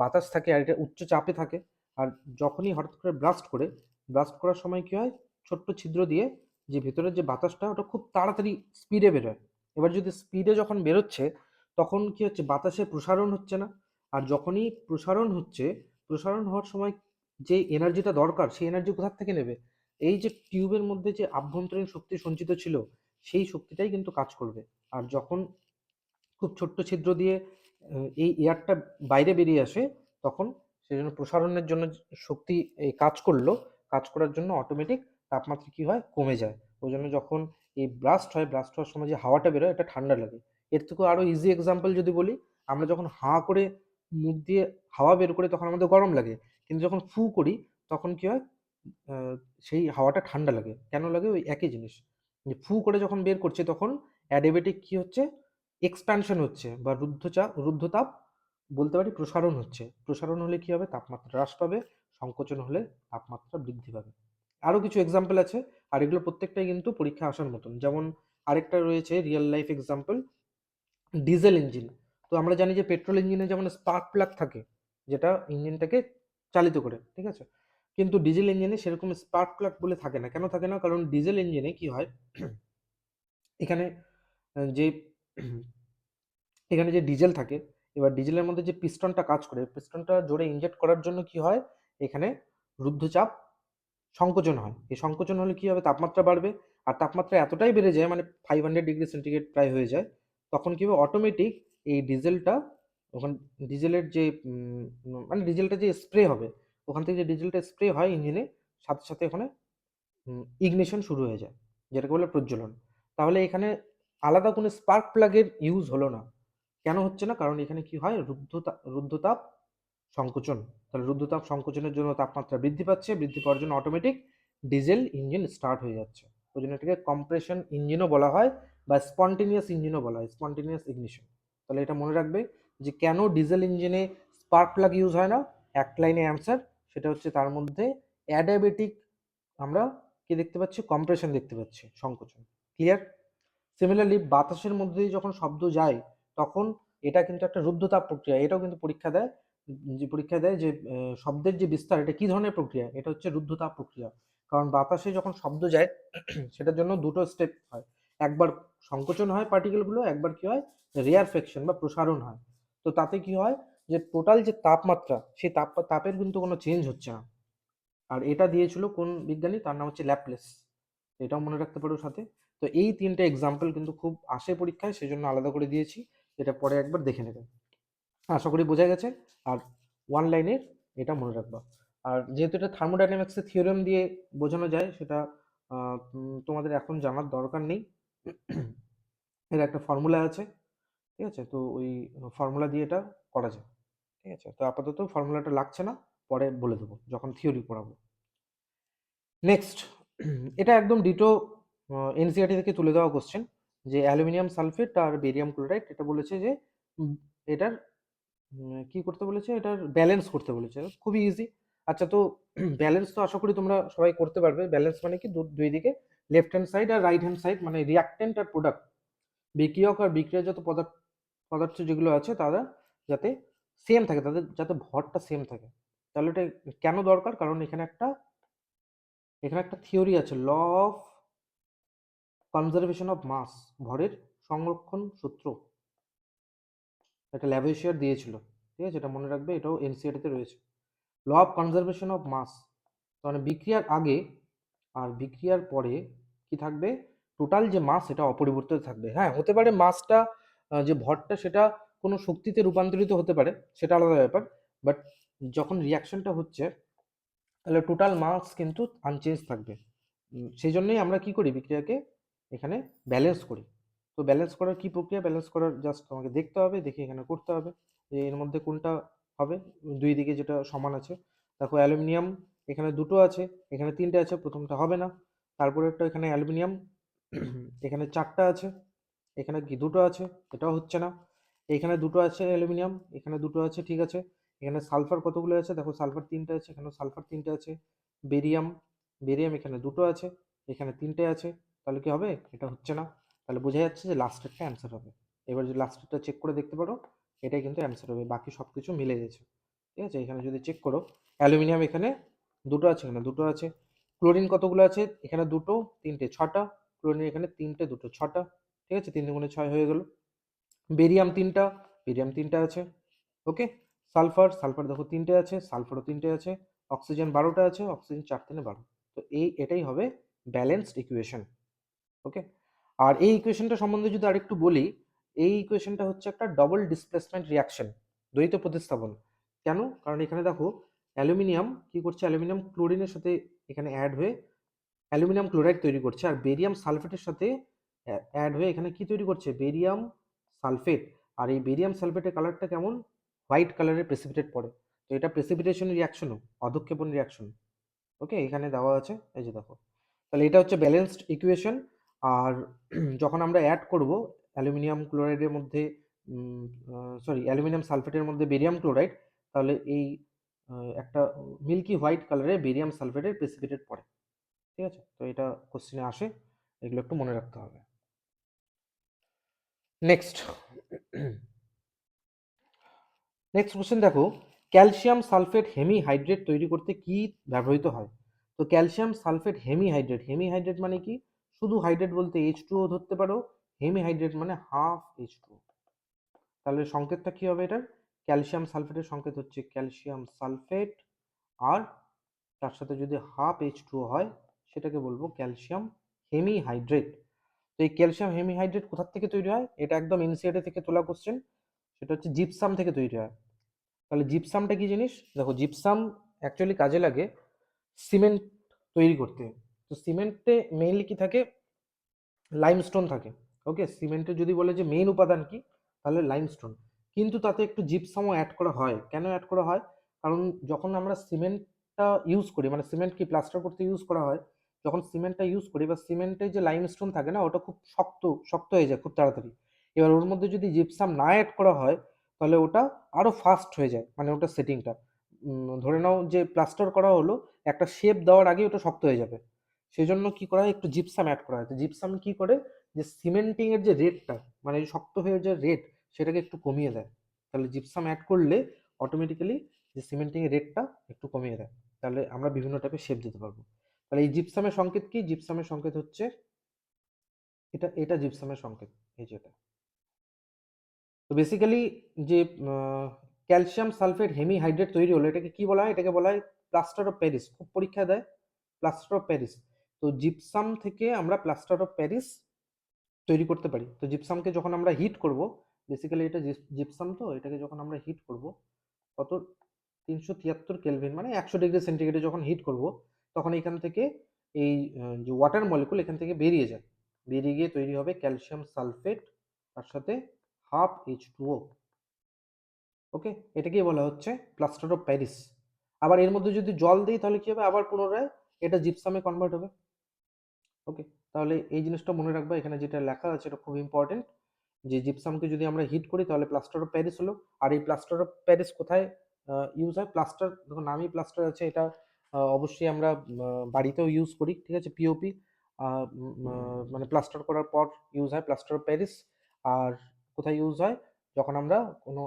বাতাস থাকে, আর এটা উচ্চ চাপে থাকে। আর যখনই হঠাৎ করে ব্লাস্ট করার সময় কি হয়? ছোট্ট ছিদ্র দিয়ে যে ভেতরের যে বাতাসটা, ওটা খুব তাড়াতাড়ি স্পিডে বেরোয়। এবার যদি স্পিডে যখন বেরোচ্ছে, তখন কি হচ্ছে? বাতাসে প্রসারণ হচ্ছে না। আর যখনই প্রসারণ হচ্ছে, প্রসারণ হওয়ার সময় যে এনার্জিটা দরকার, সেই এনার্জি কোথা থেকে নেবে? এই যে টিউবের মধ্যে যে আভ্যন্তরীণ শক্তি সঞ্চিত ছিল, সেই শক্তিটাই কিন্তু কাজ করবে। আর যখন খুব ছোট্ট ছিদ্র দিয়ে এই এয়ারটা বাইরে বেরিয়ে আসে, তখন সেজন্য প্রসারণের জন্য শক্তি এই কাজ করলো, কাজ করার জন্য অটোমেটিক তাপমাত্রা কি হয়? কমে যায়। ওই জন্য যখন এই ব্লাস্ট হওয়ার সময় যে হাওয়াটা বেরোয়, এটা ঠান্ডা লাগে। এর থেকেও আরো ইজি এক্সাম্পল যদি বলি, আমরা যখন হাঁ করে মুখ দিয়ে হাওয়া বের করি তখন আমাদের গরম লাগে, কিন্তু যখন ফু করি তখন কি হয়? আহ, সেই হাওয়াটা ঠান্ডা লাগে। কেন লাগে? ওই একই জিনিস, যে ফু করে যখন বের করছে তখন অ্যাডিবেটিক কি হচ্ছে? এক্সপ্যানশন হচ্ছে, বা রুদ্ধতাপ বলতে পারি প্রসারণ হচ্ছে। প্রসারণ হলে কি হবে? তাপমাত্রা হ্রাস পাবে। সংকোচন হলে তাপমাত্রা বৃদ্ধি পাবে। আরো কিছু এক্সাম্পল আছে, আর এগুলো প্রত্যেকটাই কিন্তু পরীক্ষা আসার মতন। যেমন আরেকটা রয়েছে real life example, diesel engine. তো আমরা জানি যে পেট্রোল ইঞ্জিনে যেমন স্পার্ক প্লাগ থাকে, যেটা ইঞ্জিনটাকে চালিত করে, ঠিক আছে? কিন্তু ডিজেল ইঞ্জিনে সেরকম স্পার্ক প্লাগ বলে থাকে না। কেন থাকে না? কারণ ডিজেল ইঞ্জিনে কি হয়, এখানে যে এখানে যে ডিজেল থাকে, এবার ডিজেলের মধ্যে যে পিস্টনটা কাজ করে, পিস্টনটা জোরে ইনজেক্ট করার জন্য কি হয়? এখানে রুদ্ধচাপ সংকোচন হয়। এই সংকোচন হলে কি হবে? তাপমাত্রা বাড়বে। আর তাপমাত্রা এতটাই বেড়ে যায়, মানে 500 ডিগ্রি সেন্টিগ্রেড প্রায় হয়ে যায়। তখন কি হবে? অটোমেটিক এই ডিজেলটা, ওখান ডিজেলের যে মানে ডিজেলটা যে স্প্রে হবে, ওখান থেকে যে ডিজেলটা স্প্রে হয় ইঞ্জিনে, সাথে সাথে ওখানে ইগনিশন শুরু হয়ে যায়, যেটাকে বলে প্রজ্বলন। তাহলে এখানে আলাদা কোনো স্পার্ক প্লাগের ইউজ হলো না। কেন হচ্ছে না? কারণ এখানে কি হয়? রুদ্ধতাপ সংকোচন। তাহলে রুদ্ধতাপ সংকোচনের জন্য তাপমাত্রা বৃদ্ধি পাচ্ছে, বৃদ্ধি পাওয়ার জন্য অটোমেটিক ডিজেল ইঞ্জিন স্টার্ট হয়ে যাচ্ছে। ওই জন্য এটাকে কম্প্রেশন ইঞ্জিনও বলা হয়, বা স্পন্টেনিয়াস ইঞ্জিনও বলা হয়, স্পন্টেনিয়াস ইগনিশন। তাহলে এটা মনে রাখবে যে কেন ডিজেল ইঞ্জিনে স্পার্ক প্লাগ ইউজ হয় না। এক লাইনে অ্যান্সার, সেটা হচ্ছে তার মধ্যে অ্যাডাবেটিক, আমরা কি দেখতে পাচ্ছি? কম্প্রেশন দেখতে পাচ্ছি, সংকোচন। ক্লিয়ার? সিমিলারলি বাতাসের মধ্যে দিয়ে যখন শব্দ যায়, তখন এটা কিন্তু একটা রুদ্ধতাপ প্রক্রিয়া। এটাও কিন্তু পরীক্ষা দেয় যে শব্দের যে বিস্তার, এটা কি ধরনের প্রক্রিয়া? এটা হচ্ছে রুদ্ধতাপ প্রক্রিয়া। কারণ বাতাসে যখন শব্দ যায় সেটার জন্য দুটো স্টেপ হয়। একবার সংকোচন হয় পার্টিকেলগুলো, একবার কি হয়? রেয়ারফেকশন বা প্রসারণ হয়। তো তাতে কি হয়? যে টোটাল যে তাপমাত্রা, সেই তাপের কিন্তু কোনো চেঞ্জ হচ্ছে না। আর এটা দিয়েছিল কোন বিজ্ঞানী? তার নাম হচ্ছে ল্যাপলেস। এটাও মনে রাখতে পারো সাথে। তো এই তিনটে এক্সাম্পল কিন্তু খুব আসে পরীক্ষায়, সেজন্য আলাদা করে দিয়েছি। এটা পরে একবার দেখে নেবে। আশা করি বোঝা গেছে। আর ওয়ান লাইনের এটা মনে রাখবা। আর যেহেতু এটা থার্মোডাইনামিক্সের থিওরেম দিয়ে বোঝানো যায়, সেটা তোমাদের এখন জানার দরকার নেই। এর একটা ফর্মুলা আছে, ঠিক আছে? তো ওই ফর্মুলা দিয়ে এটা করা যায়, ঠিক আছে? তো আপাতত ফর্মুলাটা লাগছে না, পরে বলে দেবো যখন থিওরি পড়াবো। নেক্সট, এটা একদম ডিটো এনসিইআরটি থেকে তুলে দেওয়া কোশ্চেন, যে অ্যালুমিনিয়াম সালফেট আর বেরিয়াম ক্লোরাইড, এটা বলেছে যে এটার কি করতে বলেছে? এটার ব্যালেন্স করতে বলেছে। খুবই ইজি। আচ্ছা, তো ব্যালেন্স তো আশা করি তোমরা সবাই করতে পারবে। ব্যালেন্স মানে কি? দুই দিকে লেফট হ্যান্ড সাইড আর রাইট হ্যান্ড সাইড, মানে রিয়াক্টেন্ট আর প্রোডাক্ট, বিক্রিয়ক আর বিক্রিয়াজাত পদার্থ যেগুলো আছে, তারা যাতে সেম থাকে, তাদের যাতে ভরটা সেম থাকে। তাহলে এটা কেন দরকার? কারণ এখানে একটা থিওরি আছে, law of conservation of mass, ভরের সংরক্ষণ সূত্র। এটা ল্যাভোইসিয়ার দিয়েছিল, ঠিক আছে? এটা মনে রাখবে, এটাও এনসিইআরটি তে রয়েছে। Law of conservation of mass, মানে বিক্রিয়ার আগে আর বিক্রিয়ার পরে কি থাকবে, টোটাল যে মাস এটা অপরিবর্তিত থাকবে। হ্যাঁ, হতে পারে মাসটা যে ভরটা সেটা কোনো শক্তিতে রূপান্তরিত হতে পারে, সেটা আলাদা ব্যাপার। বাট যখন রিয়াকশনটা হচ্ছে তাহলে টোটাল মাস কিন্তু আনচেঞ্জ থাকবে। সেই জন্যই আমরা কি করি, বিক্রিয়াকে এখানে ব্যালেন্স করি। তো ব্যালেন্স করার কি প্রক্রিয়া, ব্যালেন্স করার জাস্ট আমাকে দেখতে হবে, দেখে এখানে করতে হবে যে এর মধ্যে কোনটা হবে, দুই দিকে যেটা সমান আছে। দেখো অ্যালুমিনিয়াম এখানে দুটো আছে, এখানে তিনটে আছে, প্রথমটা হবে না। তারপরে একটা এখানে অ্যালুমিনিয়াম এখানে চারটা আছে, এখানে কি দুটো আছে, এটাও হচ্ছে না। এখানে দুটো আছে অ্যালুমিনিয়াম, এখানে দুটো আছে, ঠিক আছে। এখানে সালফার কতগুলো আছে, দেখো সালফার তিনটে আছে, এখানে সালফার তিনটে আছে। বেরিয়াম, বেরিয়াম এখানে দুটো আছে, এখানে তিনটে আছে। তাহলে কি হবে, এটা হচ্ছে না। তাহলে বোঝা যাচ্ছে যে লাস্টেরটা অ্যান্সার হবে। এবার যদি লাস্টেরটা চেক করে দেখতে পারো, এটাই কিন্তু অ্যান্সার হবে, বাকি সব কিছু মিলে গেছে। ঠিক আছে, এখানে যদি চেক করো অ্যালুমিনিয়াম এখানে দুটো আছে, এখানে দুটো আছে। ক্লোরিন কতগুলো আছে, এখানে দুটো, তিনটে, ছটা। ক্লোরিন এখানে তিনটে, দুটো, ছটা। ঠিক আছে, তিন দুগুণে ছয় হয়ে গেল। বেরিয়াম তিনটা, বেরিয়াম তিনটা আছে। ওকে, সালফার, সালফার দেখো তিনটে আছে, সালফারও তিনটে আছে। অক্সিজেন 12টা আছে, অক্সিজেন 4 3 12। তো এটাই হবে ব্যালেন্সড ইকুয়েশন। ওকে, আর এই ইকুয়েশনটা সম্বন্ধে যদি আরেকটু বলি, এই ইকুয়েশনটা হচ্ছে একটা ডবল ডিসপ্লেসমেন্ট রিয়াকশন, দ্বৈত প্রতিস্থাপন। কেন, কারণ এখানে দেখো অ্যালুমিনিয়াম কি করছে, অ্যালুমিনিয়াম ক্লোরিনের সাথে এখানে অ্যাড হয়ে অ্যালুমিনিয়াম ক্লোরাইড তৈরি করছে, আর বেরিয়াম সালফেটের সাথে অ্যাড হয়ে এখানে কি তৈরি করছে, বেরিয়াম সালফেট। আর এই বেরিয়াম সালফেটের কালারটা কেমন, হোয়াইট কালারের প্রেসিপিটেট পড়ে। তো এটা প্রেসিপিটেশন রিয়াকশনও, অধক্ষেপণ রিয়াকশন। ওকে, এখানে দেওয়া আছে, এই যে দেখো। তাহলে এটা হচ্ছে ব্যালেন্সড ইকুয়েশন। আর যখন আমরা অ্যাড করব অ্যালুমিনিয়াম ক্লোরাইডের মধ্যে, সরি অ্যালুমিনিয়াম সালফেটের মধ্যে বেরিয়াম ক্লোরাইড, তাহলে এই একটা মিল্কি হোয়াইট কালারে বেরিয়াম সালফেটের প্রেসিপিটেট পড়ে। ঠিক আছে, তো এটা কোশ্চেনে আসে, এগুলো একটু মনে রাখতে হবে। নেক্সট নেক্সট কোশ্চেন দেখো, ক্যালসিয়াম সালফেট হেমিহাইড্রেট তৈরি করতে কি ব্যবহৃত হয়। তো ক্যালসিয়াম সালফেট হেমিহাইড্রেট, হেমিহাইড্রেট মানে কি, শুধু হাইড্রেট বলতে H2O ধরতে পারো, হেমিহাইড্রেট মানে হাফ H2O। তাহলে সংকেতটা কি হবে এটার, ক্যালসিয়াম সালফেটের সংকেত হচ্ছে ক্যালসিয়াম সালফেট, আর তার সাথে যদি হাফ H2O হয় সেটাকে বলবো ক্যালসিয়াম হেমিহাইড্রেট। তো এই ক্যালসিয়াম হেমিহাইড্রেট কোথা থেকে তৈরি হয়, এটা একদম এনসিইআরটি থেকে তোলা কোশ্চেন। সেটা হচ্ছে জিপসাম থেকে তৈরি হয়। তাহলে জিপসামটা কি জিনিস, দেখো জিপসাম অ্যাকচুয়ালি কাজে লাগে সিমেন্ট তৈরি করতে। তো সিমেন্টে মেইনলি কি থাকে, লাইমস্টোন থাকে। ওকে, সিমেন্টে যদি বলে যে মেইন উপাদান কি, তাহলে লাইমস্টোন। কিন্তু তাতে একটু জিপসামও অ্যাড করা হয়। কেন অ্যাড করা হয়, কারণ যখন আমরা সিমেন্টটা ইউজ করি, মানে সিমেন্ট কি প্লাস্টার করতে ইউজ করা হয়, যখন সিমেন্টটা ইউজ করি বা সিমেন্টে যে লাইমস্টোন থাকে না, ওটা খুব শক্ত শক্ত হয়ে যায় খুব তাড়াতাড়ি। এবার ওর মধ্যে যদি জিপসাম না অ্যাড করা হয়, তাহলে ওটা আরো ফাস্ট হয়ে যায়, মানে ওটা সেটিংটা, ধরে নাও যে প্লাস্টার করা হলো, একটা শেপ দেওয়ার আগে ওটা শক্ত হয়ে যাবে। সেই জন্য কি করা হয়, একটু জিপসাম অ্যাড করা হয়। তো জিপসাম কি করে, যে সিমেন্টিং এর যে রেটটা, মানে শক্ত হয়ে যে রেট, সেটাকে একটু কমিয়ে দেয়। তাহলে জিপসাম অ্যাড করলে অটোমেটিক্যালি যে সিমেন্টিং এর রেটটা একটু কমিয়ে দেয়। তাহলে আমরা বিভিন্ন টাইপের শেপ দিতে পারবো। তাহলে এই জিপসামের সংকেত কি, জিপসামের সংকেত হচ্ছে এটা, এটা জিপসামের সংকেত, এই যেটা। তো বেসিক্যালি যে ক্যালসিয়াম সালফেট হেমিহাইড্রেট তৈরি হলো, এটাকে কি বলা হয়, এটাকে বলা হয় প্লাস্টার অফ প্যারিস। খুব পরীক্ষা দেয় প্লাস্টার অফ প্যারিস। তো জিপসাম থেকে আমরা প্লাস্টার অফ প্যারিস তৈরি করতে পারি। তো জিপসামকে যখন আমরা হিট করব, বেসিক্যালি এটা জিপসাম, তো এটাকে যখন আমরা হিট করব কত, 373 কেলভিন মানে 100 ডিগ্রি সেন্টিগ্রেডে যখন হিট করব, তখন এখান থেকে এই যে ওয়াটার মলিকুল এখান থেকে বেরিয়ে যায়, বেরিয়ে গিয়ে তৈরি হবে ক্যালসিয়াম সালফেট, তার সাথে হাফ H2O। ওকে, এটাকেই বলা হচ্ছে প্লাস্টার অফ প্যারিস। আবার এর মধ্যে যদি জল দিই তাহলে কি হবে, আবার পুনরায় এটা জিপসামে কনভার্ট হবে। ওকে, তাহলে এই জিনিসটা মনে রাখবা, এখানে যেটা লেখা আছে এটা খুব ইম্পর্টেন্ট, যে জিপসামকে যদি আমরা হিট করি তাহলে প্লাস্টার অফ প্যারিস হলো। আর এই প্লাস্টার অফ প্যারিস কোথায় ইউজ হয়, প্লাস্টার দেখো নামই প্লাস্টার আছে, এটা অবশ্যই আমরা বাড়িতেও ইউজ করি। ঠিক আছে, পিওপি মানে প্লাস্টার করার পর ইউজ হয় প্লাস্টার অফ প্যারিস। আর কোথায় ইউজ হয়, যখন আমরা কোনো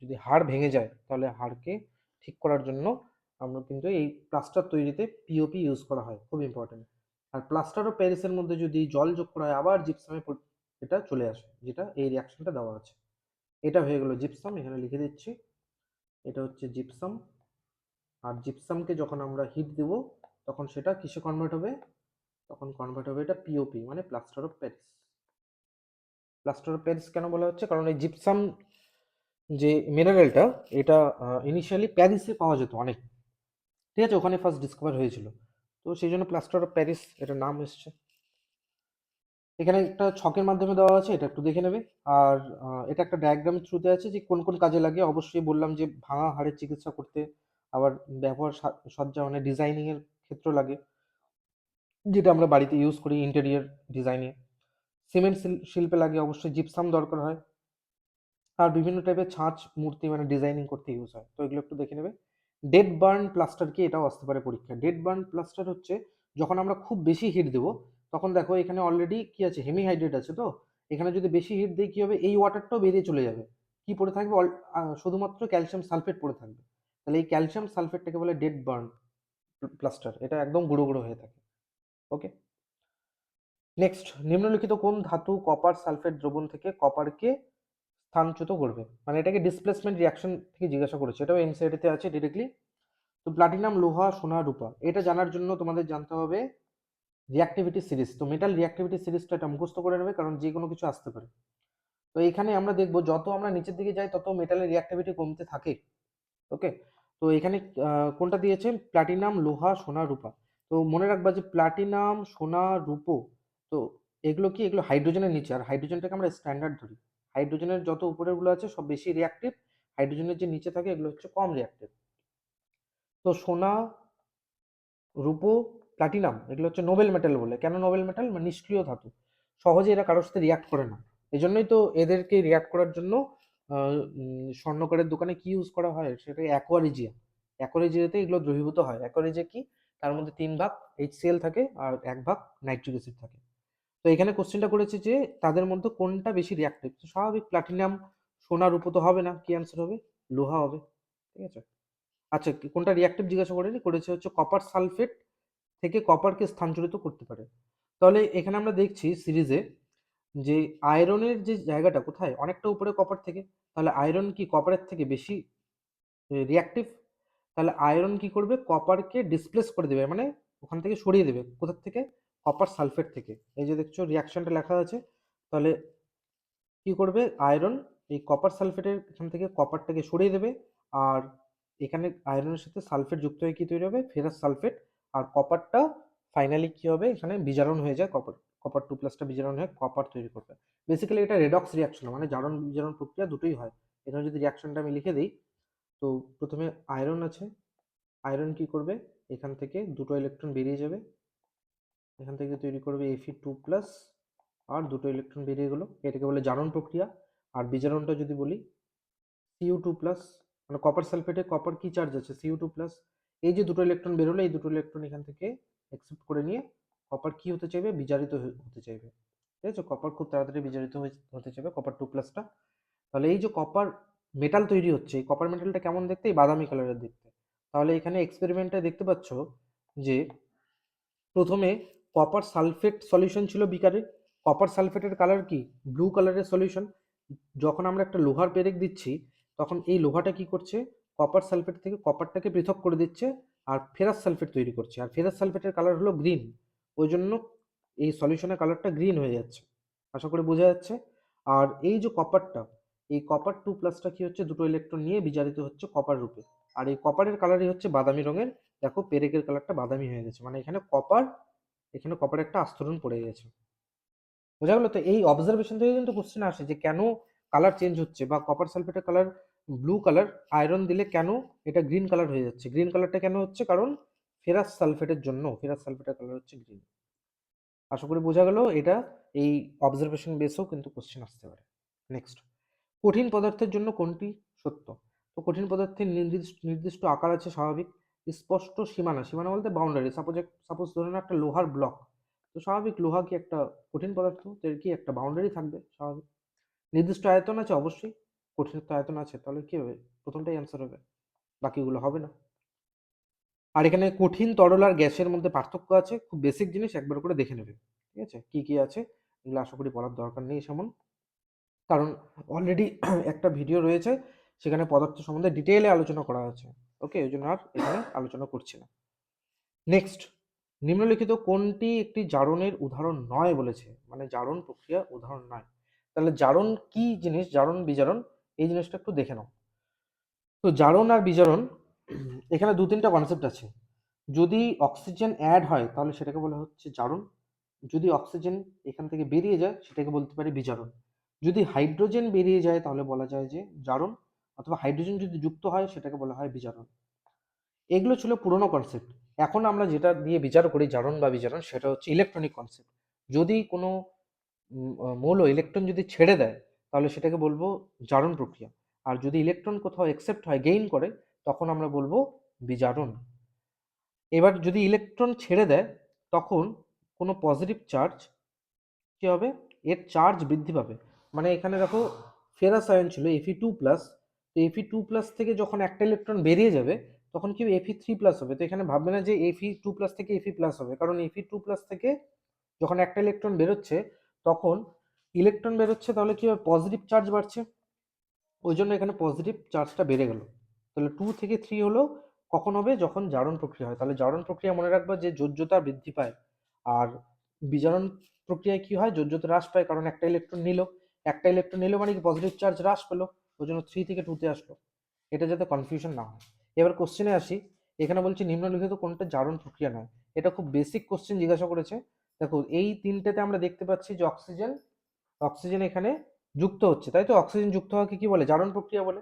যদি হাড় ভেঙে যায় তাহলে হাড়কে ঠিক করার জন্য আমরা কিন্তু এই প্লাস্টার তৈরিতে পিওপি ইউজ করা হয়, খুব ইম্পর্টেন্ট। আর প্লাস্টার অফ প্যারিসের মধ্যে যদি জল যোগ করা হয় আবার জিপসামে এটা চলে আসে, যেটা এই রিয়াকশনটা দেওয়া আছে। এটা হয়ে গেল জিপসাম, এখানে লিখে দিচ্ছি, এটা হচ্ছে জিপসাম। আর জিপসামকে যখন আমরা হিট দেব, তখন সেটা কিসে কনভার্ট হবে? তখন কনভার্ট হবে এটা পিওপি, মানে plaster of Paris. Plaster of Paris কেন বলা হচ্ছে? কারণ এই জিপসাম যে মিনারেলটা, এটা ইনিশিয়ালি প্যারিসে পাওয়া যেত অনেক, ঠিক আছে, ওখানে ফার্স্ট ডিসকভার হয়েছিল, তো সেই জন্য প্লাস্টার অফ প্যারিস এটার নাম এসছে। এখানে একটা ছকের মাধ্যমে দেওয়া আছে, এটা একটু দেখে নেবে। আর এটা একটা ডায়াগ্রামের থ্রুতে আছে যে কোন কোন কাজে লাগে। অবশ্যই বললাম যে ভাঙা হাড়ের চিকিৎসা করতে, আবার ব্যবহার সজ্জা মানে ডিজাইনিং এর ক্ষেত্রে লাগে, যেটা আমরা বাড়িতে ইউজ করি ইন্টেরিয়র ডিজাইনে। সিমেন্ট শিল্পে লাগে, অবশ্যই জিপসাম দরকার হয়। আর বিভিন্ন টাইপের ছাঁচ মূর্তি মানে ডিজাইনিং করতে ইউজ হয়, তো এগুলো একটু দেখে নেবে। ডেড বার্ন প্লাস্টার কি, এটাও আসতে পারে পরীক্ষা। ডেড বার্ন প্লাস্টার হচ্ছে যখন আমরা খুব বেশি হিট দেবো, তখন দেখো এখানে অলরেডি কি আছে, হেমিহাইড্রেট আছে, তো এখানে যদি বেশি হিট দিই কি হবে, এই ওয়াটারটাও বেরিয়ে চলে যাবে, কি পড়ে থাকবে, শুধুমাত্র ক্যালসিয়াম সালফেট পড়ে থাকবে। তাহলে এই ক্যালসিয়াম সালফেটটাকে বলে ডেড বার্ন প্লাস্টার, এটা একদম গুঁড়ো গুঁড়ো হয়ে থাকে। ওকে, নেক্সট, নিম্নলিখিত কোন ধাতু কপার সালফেট দ্রবণ থেকে কপারকে স্থানচ্যুত করবে, মানে এটাকে ডিসপ্লেসমেন্ট রিয়াকশন থেকে জিজ্ঞাসা করেছে, এটাও এনসিইআরটি তে আছে ডিরেক্টলি। তো প্লাটিনাম, লোহা, সোনা, রূপা, এটা জানার জন্য তোমাদের জানতে হবে রিঅ্যাক্টিভিটি সিরিজ। তো মেটাল রিঅ্যাক্টিভিটি সিরিজটা এটা মুখস্থ করে নেবে, কারণ যে কোনো কিছু আসতে পারে। তো এখানে আমরা দেখব যত আমরা নিচের দিকে যাই তত মেটালের রিঅ্যাক্টিভিটি কমতে থাকে। ওকে, তো এখানে কোনটা দিয়েছে, প্লাটিনাম, লোহা, সোনা, রূপা। তো মনে রাখবা যে প্লাটিনাম, সোনা, রূপো, তো এগুলো কি, এগুলো হাইড্রোজেনের নিচে, আর হাইড্রোজেনটাকে আমরা স্ট্যান্ডার্ড ধরি। হাইড্রোজেনের যত উপরের গুলো আছে সব বেশি রিঅ্যাক্টিভ, হাইড্রোজেনের যে নিচে থাকে এগুলো হচ্ছে কম রিঅ্যাক্টিভ। তো সোনা, রূপো, প্লাটিনাম এগুলো হচ্ছে নোবেল মেটাল বলে। কেন নোবেল মেটাল? মানে নিষ্ক্রিয় ধাতু, সহজে এরা কারোর সাথে রিয়াক্ট করে না। এই জন্যই তো এদেরকে রিয়াক্ট করার জন্য স্বর্ণকারের দোকানে কি ইউজ করা হয়, সেটা অ্যাকোয়ারিজিয়া। অ্যাকোয়ারিজিয়াতে এগুলো দ্রবীভূত হয়। অ্যাকোয়ারিজিয়া কি, তার মধ্যে 3 ভাগ HCl থাকে আর 1 ভাগ নাইট্রিক অ্যাসিড থাকে। তো এখানে কোশ্চেনটা করেছে যে তাদের মধ্যে কোনটা বেশি রিয়াক্টিভ। তো স্বাভাবিক প্লাটিনাম, সোনা, রূপো তো হবে না, কি অ্যান্সার হবে, লোহা হবে। ঠিক আছে, আচ্ছা কোনটা রিয়াক্টিভ জিজ্ঞাসা করেনি, করেছে হচ্ছে কপার সালফেট থেকে কপারকে স্থানান্তরিত করতে পারে। তাহলে এখানে আমরা দেখছি সিরিজে যে আয়রনের যে জায়গাটা কোথায়, অনেকটা উপরে কপার থেকে, তাহলে আয়রন কি কপারের থেকে বেশি রিয়াক্টিভ? তাহলে আয়রন কি করবে, কপারকে ডিসপ্লেস করে দেবে, মানে ওখান থেকে সরিয়ে দেবে। কোথা থেকে? কপার সালফেট থেকে। এই যে দেখছো রিয়াকশনটা লেখা আছে, তাহলে কি করবে আয়রন, এই কপার সালফেটের এখান থেকে কপারটাকে সরিয়ে দেবে, আর এখানে আয়রনের সাথে সালফেট যুক্ত হয়ে কি তৈরি হবে, ফেরাস সালফেট। আর কপারটা ফাইনালি কি হবে, এখানে বিজারণ হয়ে যায়, কপার কপার 2+টা বিজারণ হয়ে কপার তৈরি করবে। বেসিক্যালি এটা রেডক্স রিয়াকশন, মানে জারণ বিজারণ প্রক্রিয়া দুটোই হয়। এখানে যদি রিয়াকশনটা আমি লিখে দিই, তো প্রথমে আয়রন আছে, আয়রন কি করবে, এখান থেকে দুটো ইলেকট্রন বেরিয়ে যাবে, এখান থেকে তৈরি করবে Fe2+, আর দুটো ইলেকট্রন বেরিয়ে গেলো, এটাকে বলে জারণ প্রক্রিয়া। আর বিজারণটা যদি বলি, Cu2+, মানে কপার সালফেটে কপার কি চার্জ আছে, Cu2+। এই যে দুটো ইলেকট্রন বেরোলো, এই দুটো ইলেকট্রন এখান থেকে অ্যাকসেপ্ট করে নিয়ে কপার কি হতে চাইবে, বিজারিত হতে চাইবে। ঠিক আছে, কপার খুব তাড়াতাড়ি বিজারিত হতে চাইবে, কপার 2+টা। তাহলে এই যে কপার মেটাল তৈরি হচ্ছে, এই কপার মেটালটা কেমন দেখতে, এই বাদামি কালারের দেখতে। তাহলে এখানে এক্সপেরিমেন্টে দেখতে পাচ্ছ যে প্রথমে কপার সালফেট সলিউশন ছিল বিকারে, কপার সালফেটের কালার কি, ব্লু কালারের সলিউশন। যখন আমরা একটা লোহার পেরেক দিচ্ছি, তখন এই লোহাটা কি করছে, কপার সালফেট থেকে কপারটাকে পৃথক করে দিচ্ছে, আর ফেরাস সালফেট তৈরি করছে, আর ফেরাস সালফেটের কালার হলো গ্রিন, ওই জন্য এই সলিউশনের কালারটা গ্রিন হয়ে যাচ্ছে। আশা করি বোঝা যাচ্ছে। আর এই যে কপারটা, এই কপার 2+টা কি হচ্ছে, দুটো ইলেকট্রন নিয়ে বিজারিত হচ্ছে কপার রূপে, আর এই কপারের কালারই হচ্ছে বাদামি রঙের। দেখো পেরেকের কালারটা বাদামি হয়ে গেছে, মানে এখানে কপার, এখানে কপার একটা আস্তরণ পড়ে গেছে। বোঝা গেল? তো এই অবজারভেশন থেকে কিন্তু কোশ্চেন আসে যে কেন কালার চেঞ্জ হচ্ছে, বা কপার সালফেটের কালার ব্লু কালার, আয়রন দিলে কেন এটা গ্রিন কালার হয়ে যাচ্ছে। গ্রিন কালারটা কেন হচ্ছে, কারণ ফেরাস সালফেটের জন্য, ফেরাস সালফেটের কালার হচ্ছে গ্রিন। আশা করি বোঝা গেল, এটা এই অবজারভেশন বেসেও কিন্তু কোশ্চেন আসতে পারে। নেক্সট, কঠিন পদার্থের জন্য কোনটি সত্য? তো কঠিন পদার্থের নির্দিষ্ট আকার আছে স্বাভাবিক, স্পষ্ট সীমানা, সীমানা বলতে বাউন্ডারি। সাপোজ ধরে নাও একটা লোহার ব্লক, তো স্বাভাবিক লোহা কি একটা কঠিন পদার্থ, তো এর কি একটা বাউন্ডারি থাকবে স্বাভাবিক। নির্দিষ্ট আয়তন আছে, অবশ্যই কঠিনত্ব আয়তন আছে, তাহলে কি হবে, প্রথমটাই অ্যান্সার হবে, বাকিগুলো হবে না। আর এখানে কঠিন তরল আর গ্যাসের মধ্যে পার্থক্য আছে, খুব বেসিক জিনিস, একবার করে দেখে নেবে। ঠিক আছে, কি কি আছে এগুলো আশা করি বলার দরকার নেই সেমন, কারণ অলরেডি একটা ভিডিও রয়েছে, সেখানে পদার্থ সম্বন্ধে ডিটেইলে আলোচনা করা আছে। ওকে, ওই জন্য আর এখানে আলোচনা করছি না। নেক্সট, নিম্নলিখিত কোনটি একটি জারণের উদাহরণ নয় বলেছে, মানে জারণ প্রক্রিয়া উদাহরণ নয়। তাহলে জারণ কি জিনিস, জারণ বিজারণ এই জিনিসটা একটু দেখে নাও। তো জারণ আর বিজারণ এখানে দু তিনটা কনসেপ্ট আছে। যদি অক্সিজেন অ্যাড হয় তাহলে সেটাকে বলা হচ্ছে জারণ, যদি অক্সিজেন এখান থেকে বেরিয়ে যায় সেটাকে বলতে পারি বিজারণ, যদি হাইড্রোজেন বেরিয়ে যায় তাহলে বলা যায় যে জারণ, অথবা হাইড্রোজেন যদি যুক্ত হয় সেটাকে বলা হয় বিজারণ। এগুলো ছিল পুরোনো কনসেপ্ট। এখন আমরা যেটা দিয়ে বিচার করি জারণ বা বিজারণ সেটা হচ্ছে ইলেকট্রনিক কনসেপ্ট। যদি কোনো মৌল ইলেকট্রন যদি ছেড়ে দেয় তাহলে সেটাকে বলবো জারণ প্রক্রিয়া, আর যদি ইলেকট্রন কোথাও একসেপ্ট হয়, গেইন করে, তখন আমরা বলবো বিজারণ। এবার যদি ইলেকট্রন ছেড়ে দেয় তখন কোনো পজিটিভ চার্জ কি হবে, এর চার্জ বৃদ্ধি পাবে। মানে এখানে দেখো ফেরাস আয়ন ছিল Fe2+, তো Fe2+ থেকে যখন একটা ইলেকট্রন বেরিয়ে যাবে তখন কি Fe3+ হবে। তো এখানে ভাববে না যে Fe2+ থেকে Fe+ হবে, কারণ Fe2+ থেকে যখন একটা ইলেকট্রন বেরোচ্ছে তখন ইলেকট্রন বেরোচ্ছে, তাহলে কি হবে, পজিটিভ চার্জ বাড়ছে, ওই জন্য এখানে পজিটিভ চার্জটা বেড়ে গেল। তাহলে 2 থেকে 3 হলো কখন হবে, যখন জারণ প্রক্রিয়া হয়। তাহলে জারণ প্রক্রিয়া মনে রাখবা যে যোজ্যতা বৃদ্ধি পায়, আর বিজারণ প্রক্রিয়ায় কি হয়, যোজ্যতা হ্রাস পায়, কারণ একটা ইলেকট্রন নিল মানে কি পজিটিভ চার্জ হ্রাস পেলো, ওই জন্য 3 থেকে 2-তে আসলো। এটা যাতে কনফিউশন না হয়। এবার কোশ্চেনে আসি। এখানে বলছি নিম্নলিখিত কোনটা জারণ প্রক্রিয়া নয়। এটা খুব বেসিক কোশ্চেন জিজ্ঞাসা করেছে। দেখো এই তিনটেতে আমরা দেখতে পাচ্ছি যে অক্সিজেন অক্সিজেন এখানে যুক্ত হচ্ছে, তাই তো? অক্সিজেন যুক্ত হওয়াকে কি বলে, জারণ প্রক্রিয়া বলে।